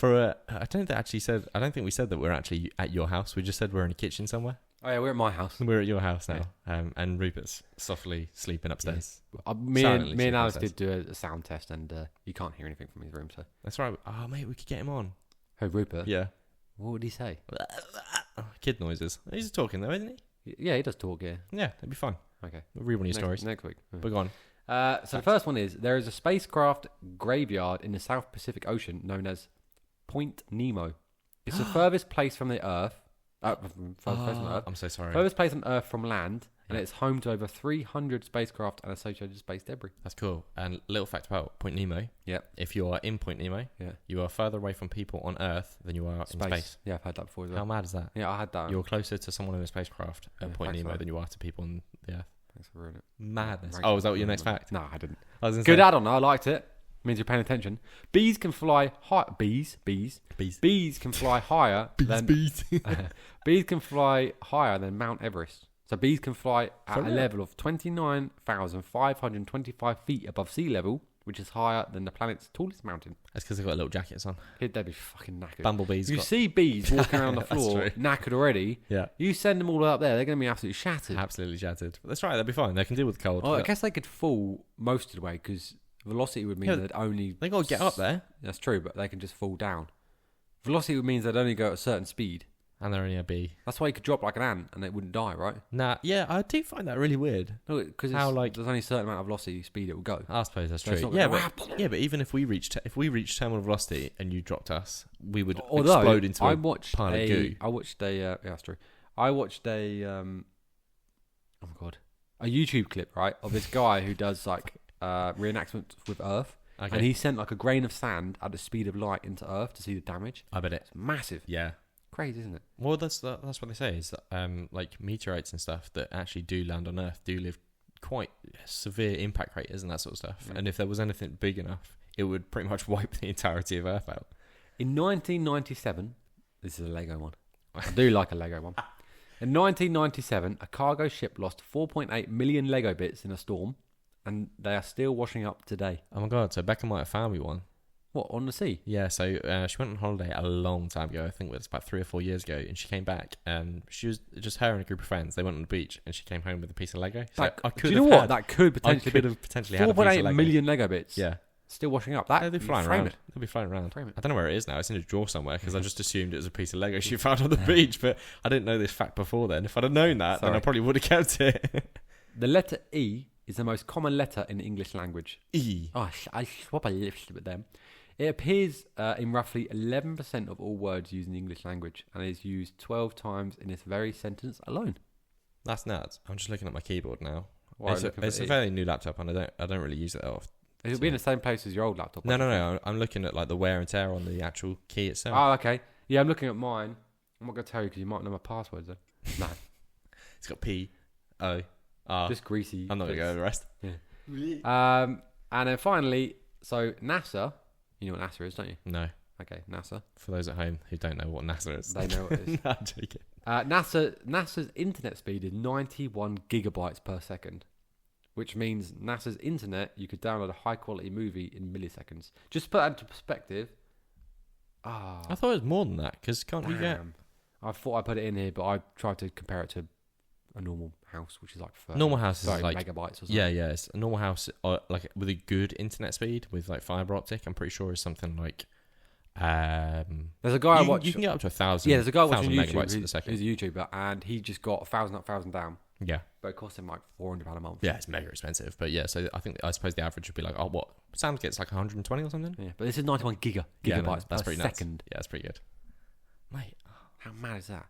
I don't think we said that we're actually at your house. We just said we're in a kitchen somewhere. Oh yeah, we're at my house. We're at your house now, and Rupert's softly sleeping upstairs. Me Silently and sleeping Alice upstairs. did do a sound test, and you can't hear anything from his room. So, That's right. Oh mate, we could get him on. oh Rupert, Yeah. what would he say? Kid noises. He's talking though, isn't Yeah, he does talk. Yeah. he? Yeah, that'd be fine. Okay. We'll read one of your stories. Next week. But go on. So the first one is there is a spacecraft graveyard in the South Pacific Ocean known as Point Nemo. It's the furthest place from the Earth. Furthest place from Earth. I'm so sorry. Furthest place on Earth from land, and it's home to over 300 spacecraft and associated space debris. That's cool. And little fact about Point Nemo. Yep. If you are in Point Nemo, you are further away from people on Earth than you are in space. Yeah, I've had that before as well. How mad is that? Yeah, I had that. You're closer to someone in a spacecraft at Point thanks for Nemo that. than you are to people on the Earth. Thanks for ruining it. Madness. Thanks Oh, for was that your ruining next it. fact? No, I didn't. I was gonna Good say, add-on. I liked it. Means you're paying attention. Bees can fly high. Bees. Bees. Bees can fly higher than Bees. bees can fly higher than Mount Everest. So bees can fly at For a real? level of 29,525 feet above sea level, which is higher than the planet's tallest mountain. That's because they've got little jackets on. They'd be fucking knackered. Bumblebees. You see bees walking around the That's floor true. knackered already. Yeah. You send them all up there, they're going to be absolutely shattered. Absolutely shattered. But that's right. They'll be fine. They can deal with the cold. Well, I but guess they could fall most of the way because velocity would mean Yeah, they'd only. they got to get up there. That's true, but they can just fall down. Velocity would mean they'd only go at a certain speed. And they're only a bee. That's why you could drop like an ant and it wouldn't die, right? Nah, yeah, I do find that really weird. No, because How, like- there's only a certain amount of velocity speed it will go. I suppose that's So it's true. not Yeah, gonna but even if we reached terminal velocity and you dropped us, we would Although explode into I a watched pile of goo. I watched a yeah, that's true. I watched a oh my god, a YouTube clip right of this guy who does like reenactments with Earth, Okay. and he sent like a grain of sand at the speed of light into Earth to see the damage. I bet it. It's massive, Yeah. crazy, isn't it? Well, that's what they say is that like meteorites and stuff that actually do land on Earth do live quite severe impact craters and that sort of stuff. Mm. And if there was anything big enough, it would pretty much wipe the entirety of Earth out. In 1997, this is a Lego one. I do like a Lego one. In 1997, a cargo ship lost 4.8 million Lego bits in a storm, and they are still washing up today. Oh my god! So Becca might have found me one. What, on the sea? Yeah. So she went on holiday a long time ago. I think it was about 3 or 4 years ago, and she came back. And she was just her and a group of friends. They went on the beach, and she came home with a piece of Lego. So I could do you know have what? had- That could potentially could be have potentially had a piece of 4.8 Lego. million Lego bits. Yeah. Still washing up. That They'll be flying frame around. it. They'll be flying around. Frame it. I don't know where it is now. It's in a drawer somewhere because I just assumed it was a piece of Lego she found on the beach, but I didn't know this fact before then. If I'd have known that, then I Sorry. probably would have kept it. The letter E is the most common letter in the English language. E. Oh, I swap a lips with them. It appears in roughly 11% of all words used in the English language and is used 12 times in this very sentence alone. That's nuts. I'm just looking at my keyboard now. Why are It's you a, looking for it's a E? fairly new laptop, and I don't really use it that often. It'll be in the same place as your old laptop. No. I'm looking at like the wear and tear on the actual key itself. Oh, okay. Yeah, I'm looking at mine. I'm not going to tell you because you might know my passwords then. No, It's got P, O, R. just greasy. I'm not going to go over the rest. And then finally, so NASA, you know what NASA is, don't you? No. Okay, NASA. For those at home who don't know what NASA is. They know what it is. No, I'm joking. NASA's internet speed is 91 gigabytes per second, which means NASA's internet, you could download a high quality movie in milliseconds. Just to put that into perspective. I thought it was more than that because can't you get... Damn. I thought I put it in here, but I tried to compare it to a normal house, which is like 30, normal house is 30 like megabytes or something. yeah. It's a normal house like with a good internet speed with like fiber optic. I'm pretty sure is something like. There's a guy I watch. You can get up to 1,000. Yeah, there's a guy watching megabytes YouTube. per second. He's a YouTuber, and he just got 1,000 down. Yeah, But it cost him like £400 a month. yeah, it's mega expensive. But yeah, so I suppose the average would be like, what? Sam gets like 120 or something. Yeah, but this is 91 gigabytes Yeah, no, that's per pretty nuts. second. Yeah, that's pretty good. Mate, How mad is that?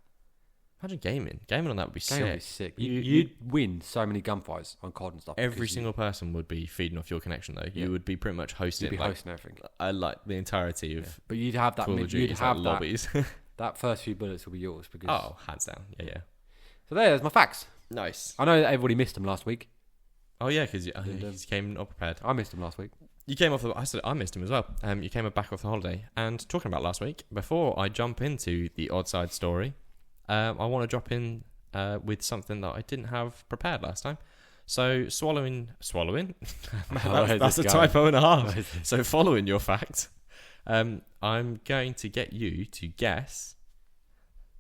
imagine gaming. Gaming on that would be Game would be sick. sick. You- You'd win so many gunfights on COD and stuff. Every because single person would be feeding off your connection, though. Yeah. You would be pretty much hosting. you'd be like, hosting everything. like the entirety of But you'd have that. Call of You'd Duty's have like that. lobbies. That first few bullets will be yours because. Oh, hands down. Yeah. So there's my facts. Nice. I know that everybody missed them last week. Oh yeah, because you Dum-dum. came not prepared. I missed them last week. You came off the. I missed him as well. You came back off the holiday. And talking about last week, before I jump into the odd side story, I want to drop in with something that I didn't have prepared last time. So swallowing. that's a typo and a half. So following your fact, I'm going to get you to guess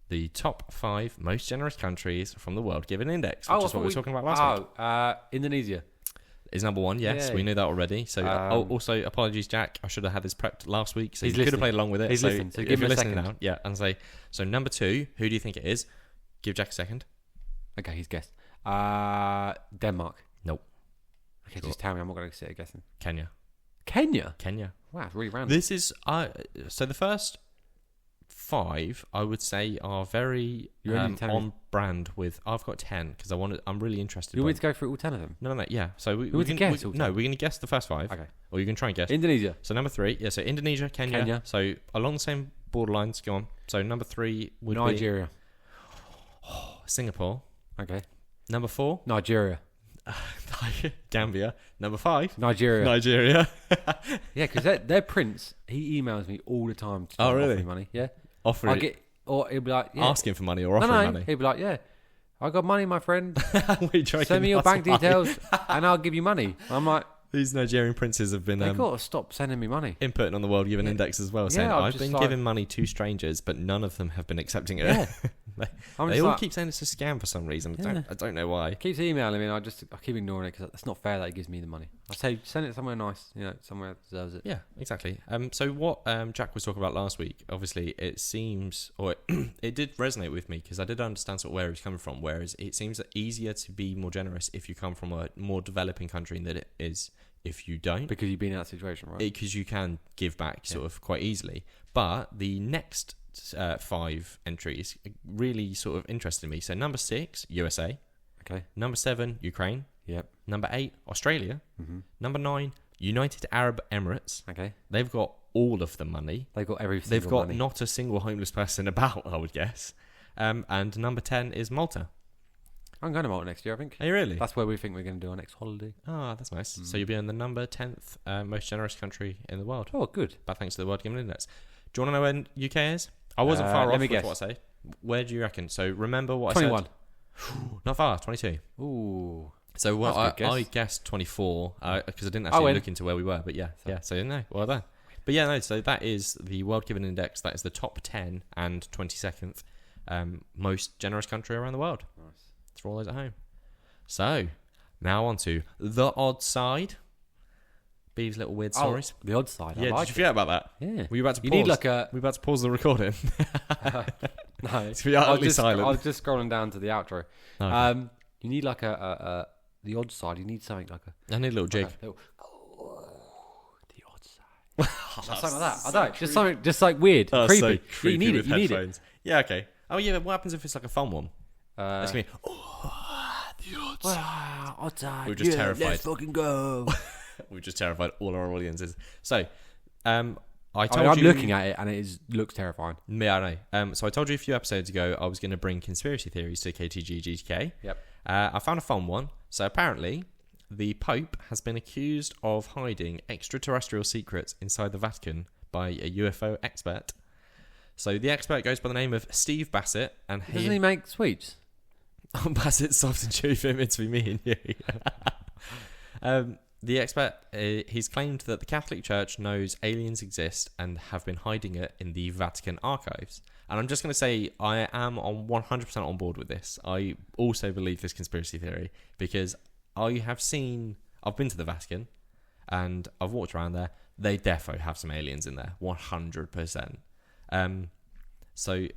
the top 5 most generous countries from the World Given Index, which is what we were talking about last week. Indonesia. Is number 1, yes. Yay. We knew that already. So, also, apologies, Jack. I should have had this prepped last week, so He's you could have listening. played along with it. He's so listening, so if give him you're a listening second. now, yeah, and say, so number 2, who do you think it is? Give Jack a second. Okay, he's guessed. Denmark. Nope. Okay, Sure. just tell me. I'm not going to sit here guessing. Kenya. Kenya. Wow, it's really random. This is, so the first 5, I would say, are very You're only telling me- on brand with, I've got 10, because I'm really interested. You want by- me to go through all 10 of them? No, yeah. So we want to can guess all 10? No, we're going to guess the first 5. Okay. Or you can try and guess. Indonesia. So number 3, yeah. So Indonesia, Kenya. So along the same borderlines. Go on. So number 3 would Nigeria. be Singapore. Okay. Number 4, Nigeria. Gambia. Number 5, Nigeria. Nigeria. Yeah, because their prince, he emails me all the time to Oh, offer really? me money. Yeah. Offering, Or he'll be like, yeah. asking for money or No, offering money. he'll be like, yeah, I got money, my friend. We try Send me to your ask bank for money. details and I'll give you money. I'm like, These Nigerian princes have been they got to stop sending me money. inputting on the World Given Index as well, saying I'm I've just been like- giving money to strangers, but none of them have been accepting it. Yeah. I'm They just all like, keep saying it's a scam for some reason. Yeah. I don't know why. keeps emailing me and I keep ignoring it because it's not fair that he gives me the money. I say, send it somewhere nice, somewhere that deserves it. Yeah, exactly. So what Jack was talking about last week, obviously it seems, or it did resonate with me because I did understand sort of where he's coming from, whereas it seems easier to be more generous if you come from a more developing country than it is if you don't. Because you've been in that situation, right? Because you can give back sort of quite easily. But the next 5 entries really sort of interested me. So number 6, USA. Okay. Number 7, Ukraine. Yep. Number 8, Australia. Mm-hmm. Number 9, United Arab Emirates. Okay. They've got all of the money. They've got every They've single got money. not a single homeless person about, I would guess. And number 10 is Malta. I'm going to Malta next year, I think. Are you really? That's where we think we're going to do our next holiday. Ah, that's nice. So you'll be in the number 10th most generous country in the world. Oh, good. But thanks to the World Given Index. Do you want to know where UK is? I wasn't far let off me with guess. what I say. Where do you reckon? So remember what 21. I said? Not far, 22. Ooh. So well, That's a good I guess. guessed 24 because I didn't I actually win. look into where we were. But yeah. So no, well done. But yeah, no. So that is the World Given Index. That is the top 10 and 22nd most generous country around the world. Nice. It's for all those at home. So now on to the odd side. Beav's little weird stories. The odd side. Yeah, I like did you forget about that? it. Yeah. Were you about to pause? You need like a. We're about to pause the recording. No. It's be utterly silent. I was just scrolling down to the outro. Okay. You need like a the odd side. You need something like a. I need a little jig. Like a little, the odd side. Something like that. I don't know. Just something, just like weird, Oh, creepy. so Yeah, creepy you need with it. You need it. headphones. Yeah, okay. Oh yeah, but what happens if it's like a fun one? That's me. The odds. Wow, odd side. We're just terrified. Let's fucking go. We've just terrified all our audiences. So, I told I'm you. looking at it and it looks terrifying. Yeah, I know. So I told you a few episodes ago I was going to bring conspiracy theories to KTGGTK. Yep. I found a fun one. So apparently, the Pope has been accused of hiding extraterrestrial secrets inside the Vatican by a UFO expert. So the expert goes by the name of Steve Bassett, and Doesn't he make sweets? Bassett's soft and chewy fit meant to be me and you. The expert, he's claimed that the Catholic Church knows aliens exist and have been hiding it in the Vatican archives. And I'm just going to say I am on 100% on board with this. I also believe this conspiracy theory because I've been to the Vatican and I've walked around there. They defo have some aliens in there, 100%. So...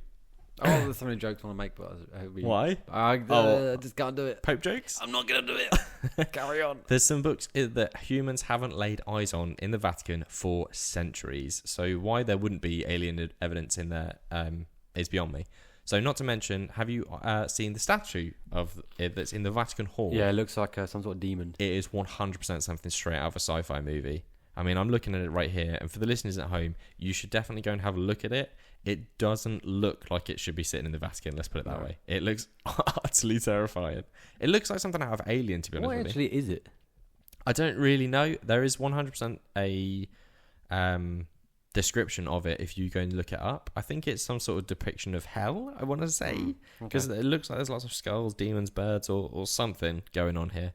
Oh, there's so many jokes I want to make, but why? I just can't do it. Pope jokes? I'm not going to do it. Carry on. There's some books that humans haven't laid eyes on in the Vatican for centuries. So why there wouldn't be alien evidence in there is beyond me. So not to mention, have you seen the statue of it that's in the Vatican Hall? Yeah, it looks like some sort of demon. It is 100% something straight out of a sci-fi movie. I mean, I'm looking at it right here, and for the listeners at home, you should definitely go and have a look at it. It doesn't look like it should be sitting in the Vatican, let's put it that way. It looks utterly terrifying. It looks like something out of Alien, to be honest with you. What actually is it? I don't really know. There is 100% a description of it if you go and look it up. I think it's some sort of depiction of hell, I want to say, because it looks like there's lots of skulls, demons, birds, or something going on here.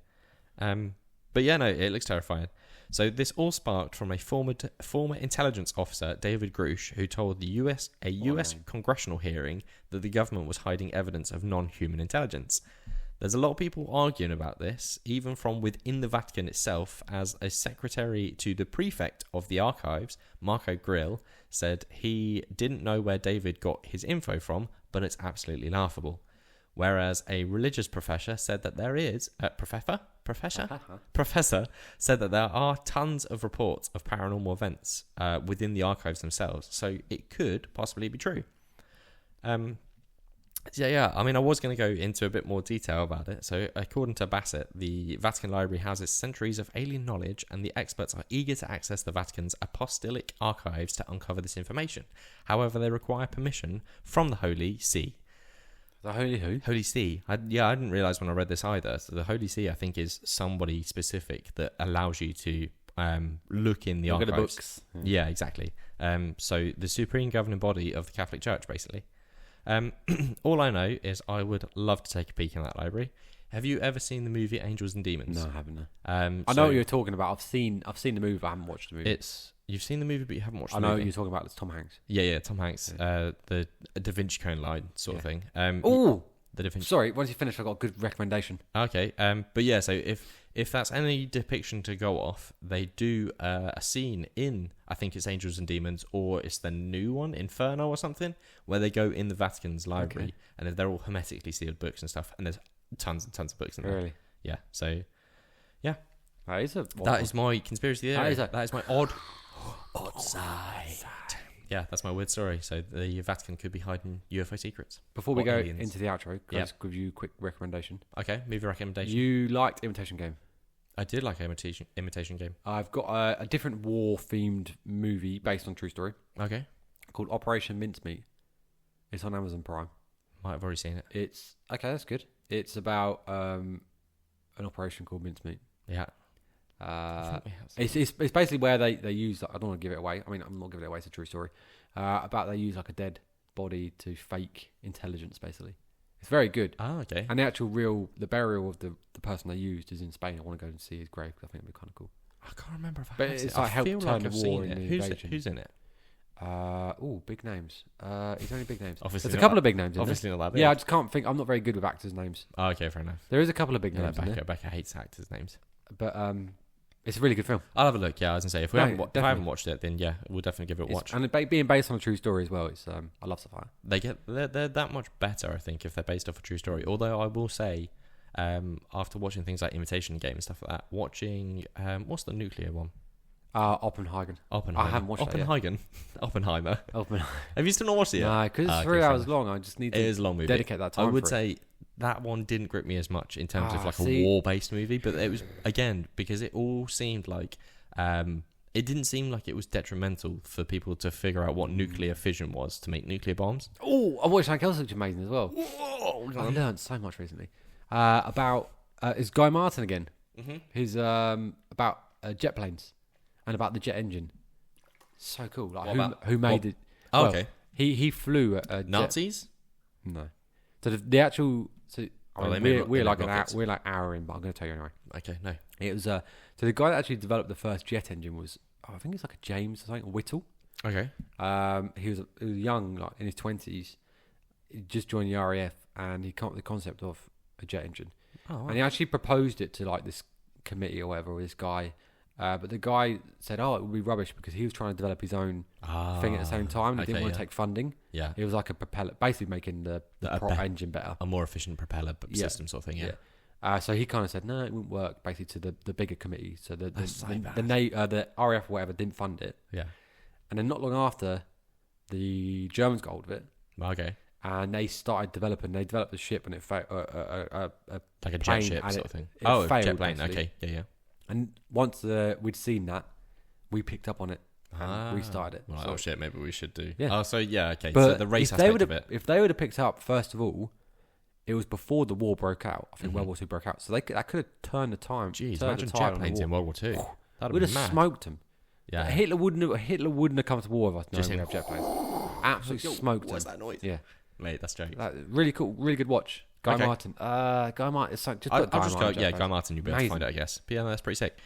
But yeah, no, it looks terrifying. So this all sparked from a former intelligence officer, David Grush, who told the U.S. congressional hearing that the government was hiding evidence of non-human intelligence. There's a lot of people arguing about this, even from within the Vatican itself, as a secretary to the prefect of the archives, Marco Grill, said he didn't know where David got his info from, but it's absolutely laughable. Whereas a religious professor said that there is... Professor said that there are tons of reports of paranormal events within the archives themselves, so it could possibly be true. Yeah. I mean, I was going to go into a bit more detail about it. So, according to Bassett, the Vatican Library houses centuries of alien knowledge, and the experts are eager to access the Vatican's apostolic archives to uncover this information. However, they require permission from the Holy See. The Holy who? Holy See. I didn't realise when I read this either. So the Holy See, I think, is somebody specific that allows you to look in the archives. Look at the books. Yeah, exactly. So the supreme governing body of the Catholic Church, basically. All I know is I would love to take a peek in that library. Have you ever seen the movie Angels and Demons? No, I haven't. No. I I know what you're talking about. I've seen the movie, but I haven't watched the movie. You've seen the movie, but you haven't watched the movie. I know movie. what you're talking about. It's Tom Hanks. Yeah, Tom Hanks. The Da Vinci Code line sort of thing. Oh, the Da Vinci. Sorry, once you finish, I've got a good recommendation. Okay. But yeah, so if that's any depiction to go off, they do a scene in, I think it's Angels and Demons, or it's the new one, Inferno or something, where they go in the Vatican's library, and they're all hermetically sealed books and stuff, and there's tons and tons of books in there. Really? Yeah. So, yeah. That is my conspiracy theory. That is my odd side. Yeah, that's my weird story. So the Vatican could be hiding UFO secrets. Before we go into the outro, can I just give you a quick recommendation? Okay, movie recommendation. You liked Imitation Game. I did like Imitation Game. I've got a different war-themed movie based on true story. Okay. Called Operation Mincemeat. It's on Amazon Prime. Might have already seen it. It's okay. That's good. It's about an operation called Mincemeat. Yeah. It's basically where they use. I don't want to give it away. I mean, I'm not giving it away. It's a true story. About they use like a dead body to fake intelligence. Basically, it's very good. Oh, okay. And the burial of the person they used is in Spain. I want to go and see his grave because I think it'd be kind of cool. I can't remember if I but have it's it. like helped turn the war in in the invasion. Who's in it? Big names. It's only big names. Obviously There's a couple of big names. Obviously not that big. Yeah, I just can't think. I'm not very good with actors' names. Oh, okay, fair enough. There is a couple of big names. Becca hates actors' names. But it's a really good film. I'll have a look. Yeah, I was gonna say if I haven't watched it, then yeah, we'll definitely give it a watch. And being based on a true story as well, it's I love stuff like that. They're that much better, I think, if they're based off a true story. Although I will say, after watching things like Imitation Game and stuff like that, watching what's the nuclear one? Oppenheimer. I haven't watched Oppenheimer. Oppenheimer. Have you still not watched it yet? No, because it's 3 hours long. I just need to is a long movie. dedicate that time. I would say that one didn't grip me as much in terms of like a war-based movie, but it was, again, because it all seemed like it didn't seem like it was detrimental for people to figure out what nuclear fission was to make nuclear bombs. Oh, I watched something else which is amazing as well. Whoa, I learned so much recently about it's Guy Martin again. Mm-hmm. He's about jet planes and about the jet engine. So cool. Like who made it? Oh, okay. He flew a Nazis? Jet. No. So the actual. So we're like an hour in, but I'm going to tell you anyway. Okay, no. It was so the guy that actually developed the first jet engine was I think it's like a James or something, Whittle. Okay. He was young, like in his 20s. He just joined the RAF, and he came up with the concept of a jet engine. Oh, wow. And he actually proposed it to like this committee or whatever, or this guy. But the guy said, "Oh, it would be rubbish," because he was trying to develop his own thing at the same time. And he didn't want to take funding. Yeah. It was like a propeller, basically making the prop engine better, a more efficient propeller system sort of thing. Yeah. So he kind of said, "No, it wouldn't work." Basically, to the bigger committee. So the RAF or whatever didn't fund it. Yeah. And then not long after, the Germans got hold of it. Okay. And they started developing. They developed the ship, and it failed. Like a jet ship sort of thing. It failed, jet plane. basically. Okay. Yeah. And once we'd seen that, we picked up on it and restarted it. Well, shit, maybe we should do. Yeah. Oh, so yeah, okay. But so the race aspect of it. If they would have picked up, first of all, it was before the war broke out. I think World War II broke out. So that could have turned the time. Jeez, imagine jet planes in World War II. That would have smoked them. Yeah. Hitler wouldn't have come to war with us knowing we have jet planes. Absolutely smoked them. What's that noise? Yeah. Mate, that's jokes. Really cool, really good watch. Guy Martin. Guy Martin. Just put Guy Martin. Guy Martin. You'll be able to find it, I guess. But yeah, that's pretty sick.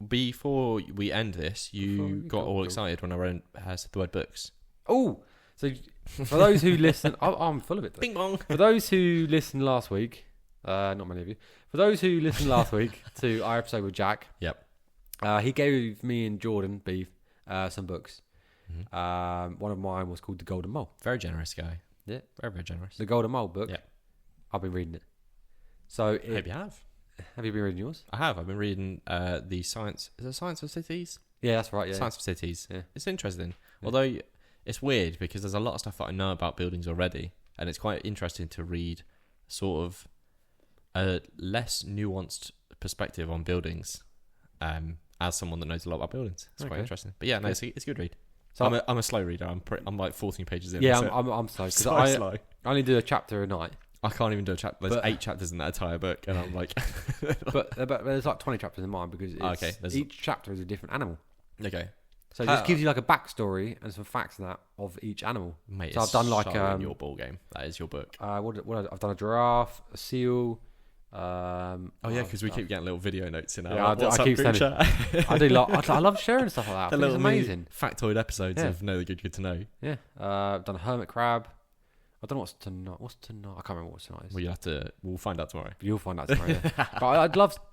Before we end this, you got all excited when I read the word books. Oh, so for those who listen, I'm full of it. Bing bong. For those who listened last week, not many of you. For those who listened last week to our episode with Jack, yep, he gave me and Jordan Beav some books. One of mine was called The Golden Mole. Very generous guy. Yeah, very very generous. The Golden Mole book. Yeah. I've been reading it. So I hope you have. Have you been reading yours? I have. I've been reading the Science. Is it Science of Cities? Yeah, that's right. Yeah, Science of Cities. Yeah. It's interesting. Yeah. Although it's weird because there's a lot of stuff that I know about buildings already, and it's quite interesting to read sort of a less nuanced perspective on buildings. As someone that knows a lot about buildings, it's quite interesting. But yeah, no, it's a good read. So I'm a slow reader. I'm like 14 pages in. Yeah, I'm slow because slow. I only do a chapter a night. I can't even do a chapter. There's 8 chapters in that entire book, and I'm like, but there's like 20 chapters in mine because each chapter is a different animal. Okay, so it just gives you like a backstory and some facts and that of each animal. Mate, so I've done like your ball game. That is your book. What I've done a giraffe, a seal. Oh yeah, because we keep getting little video notes in our I keep group chat. I do. I love sharing stuff like that. It's amazing. Factoid episodes of Know the Good to Know. Yeah, I've done a hermit crab. I don't know what's tonight. What's tonight? I can't remember what tonight is. Well, we'll find out tomorrow. You'll find out tomorrow. Yeah. But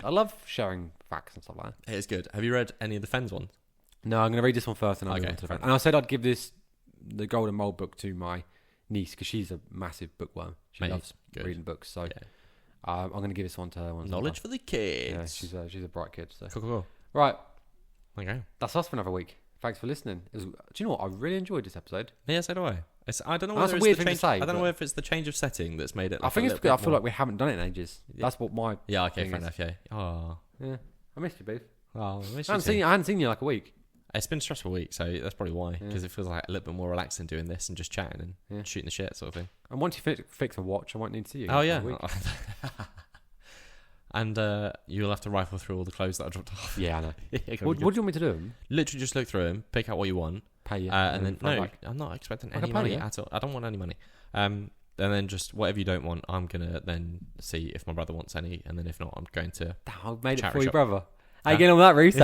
I love sharing facts and stuff like that. It is good. Have you read any of the Fens ones? No, I'm going to read this one first, and I'll move on to the Fens. And I said I'd give the Golden Mole book to my niece because she's a massive bookworm. She loves reading books. So I'm going to give this one to her. Knowledge for the kids. Yeah, she's a bright kid. So. Cool. Right. Okay. That's us for another week. Thanks for listening. Do you know what? I really enjoyed this episode. Yeah, so do I. I don't know whether it's weird the thing change. to say, I don't know if it's the change of setting that's made it. Like I think it's because I feel like we haven't done it in ages. Yeah. That's what my okay, fair enough. Yeah. Oh. Yeah. I missed you, Beav. Oh, I hadn't seen you like a week. It's been a stressful week, so that's probably why. Because it feels like a little bit more relaxing doing this and just chatting and shooting the shit sort of thing. And once you fix a watch, I won't need to see you. Oh yeah. And you'll have to rifle through all the clothes that I dropped off. Yeah, I know. What do you want me to do? Literally just look through them, pick out what you want. Pay you. And then, no, I'm not expecting any money at all. I don't want any money. And then just whatever you don't want, I'm going to then see if my brother wants any. And then if not, I'm going to... I've made it for your brother. How you getting on that, Reese?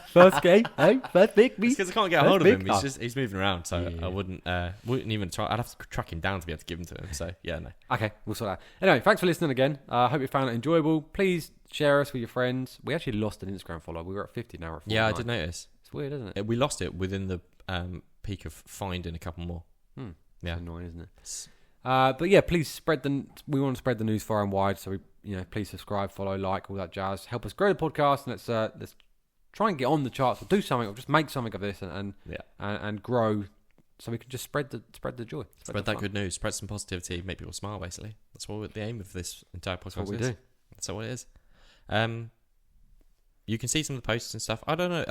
First game? First pick? It's because I can't get a hold of him. He's moving around, so I wouldn't even try. I'd have to track him down to be able to give him to him. So, yeah, no. Okay, we'll sort that. Anyway, thanks for listening again. I hope you found it enjoyable. Please share us with your friends. We actually lost an Instagram follower. We were at 50 now. Yeah, I did notice. It's weird, isn't it? We lost it within the peak of finding a couple more. Yeah, it's annoying, isn't it? But yeah, please we want to spread the news far and wide. So please subscribe, follow, like, all that jazz. Help us grow the podcast, and let's try and get on the charts, or do something, or just make something of this, and grow, so we can just spread the joy, spread that good news, spread some positivity, make people smile. Basically, that's what the aim of this entire podcast is. That's what we do. That's what it is. You can see some of the posts and stuff. I don't know.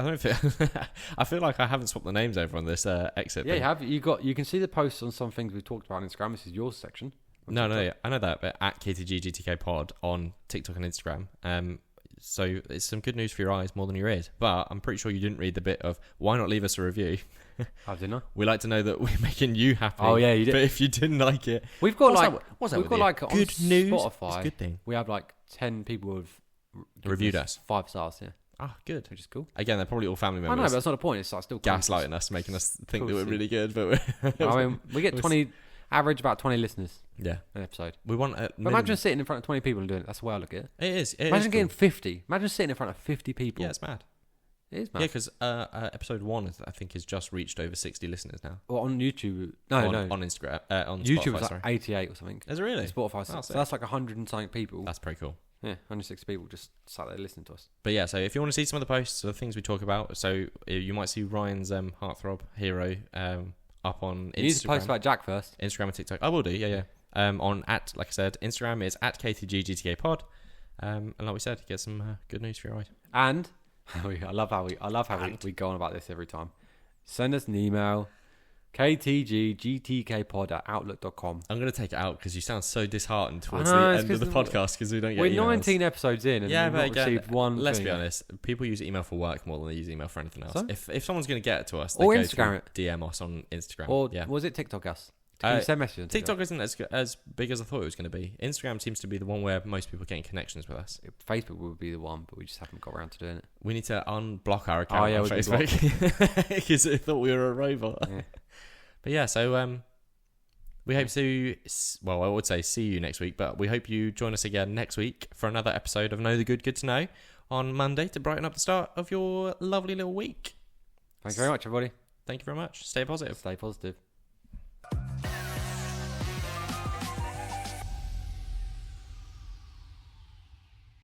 I feel like I haven't swapped the names over on this exit. Yeah, you have. You can see the posts on some things we've talked about on Instagram. This is your section. No, I know that, but at KTGGTKpod on TikTok and Instagram. So it's some good news for your eyes more than your ears. But I'm pretty sure you didn't read the bit of why not leave us a review. I didn't know. We like to know that we're making you happy. Oh yeah, you did. But if you didn't like it, we've got good on news. Spotify. It's a good thing. We have like 10 people who've reviewed us 5 stars. Yeah. Ah, good. which is cool. Again, they're probably all family I members. know, but that's not the point. It's like still cool. Gaslighting us, making us think that Cool we're to really good, but I mean, we get 20, average about 20 listeners yeah, an episode. we want. But imagine sitting in front of 20 people and doing it. That's the way I look at it. It is. Imagine getting 50. Imagine sitting in front of 50 people. Yeah, it's mad. It is mad. Yeah, because episode 1, I think, has just reached over 60 listeners now. Well, on YouTube. on No. Instagram, on YouTube Spotify, was like sorry. 88 or something. Is it really? Spotify. Oh, So that's like 100 and something people. That's pretty cool. Yeah, 160 people just sat there listening to us. But yeah, so if you want to see some of the posts or the things we talk about, so you might see Ryan's Heartthrob Hero up on Instagram. You need to post about Jack first. Instagram and TikTok. I will do, yeah. On like I said, Instagram is at KTGGTKpod. And like we said, get some good news for your ride. And I love how we go on about this every time. Send us an email, KTGGTKpod@outlook.com. I'm going to take it out because you sound so disheartened towards I know, the it's end of the 'cause podcast because we don't get We're emails. 19 episodes in and we've not received one let's thing. be honest, people use email for work more than they use email for anything else. So? If someone's going to get it to us, they Or go Instagram through DM us on Instagram. Or yeah. was it TikTok us? Can you send messages on TikTok isn't as big as I thought it was going to be. Instagram seems to be the one where most people are getting connections with us. Facebook would be the one, but we just haven't got around to doing it. We need to unblock our account on we Facebook because I thought we were a robot. Yeah. But yeah, so we hope to, well, I would say see you next week, but we hope you join us again next week for another episode of Know the Good, Good to Know on Monday to brighten up the start of your lovely little week. Thank you very much, everybody. Thank you very much. Stay positive. Stay positive.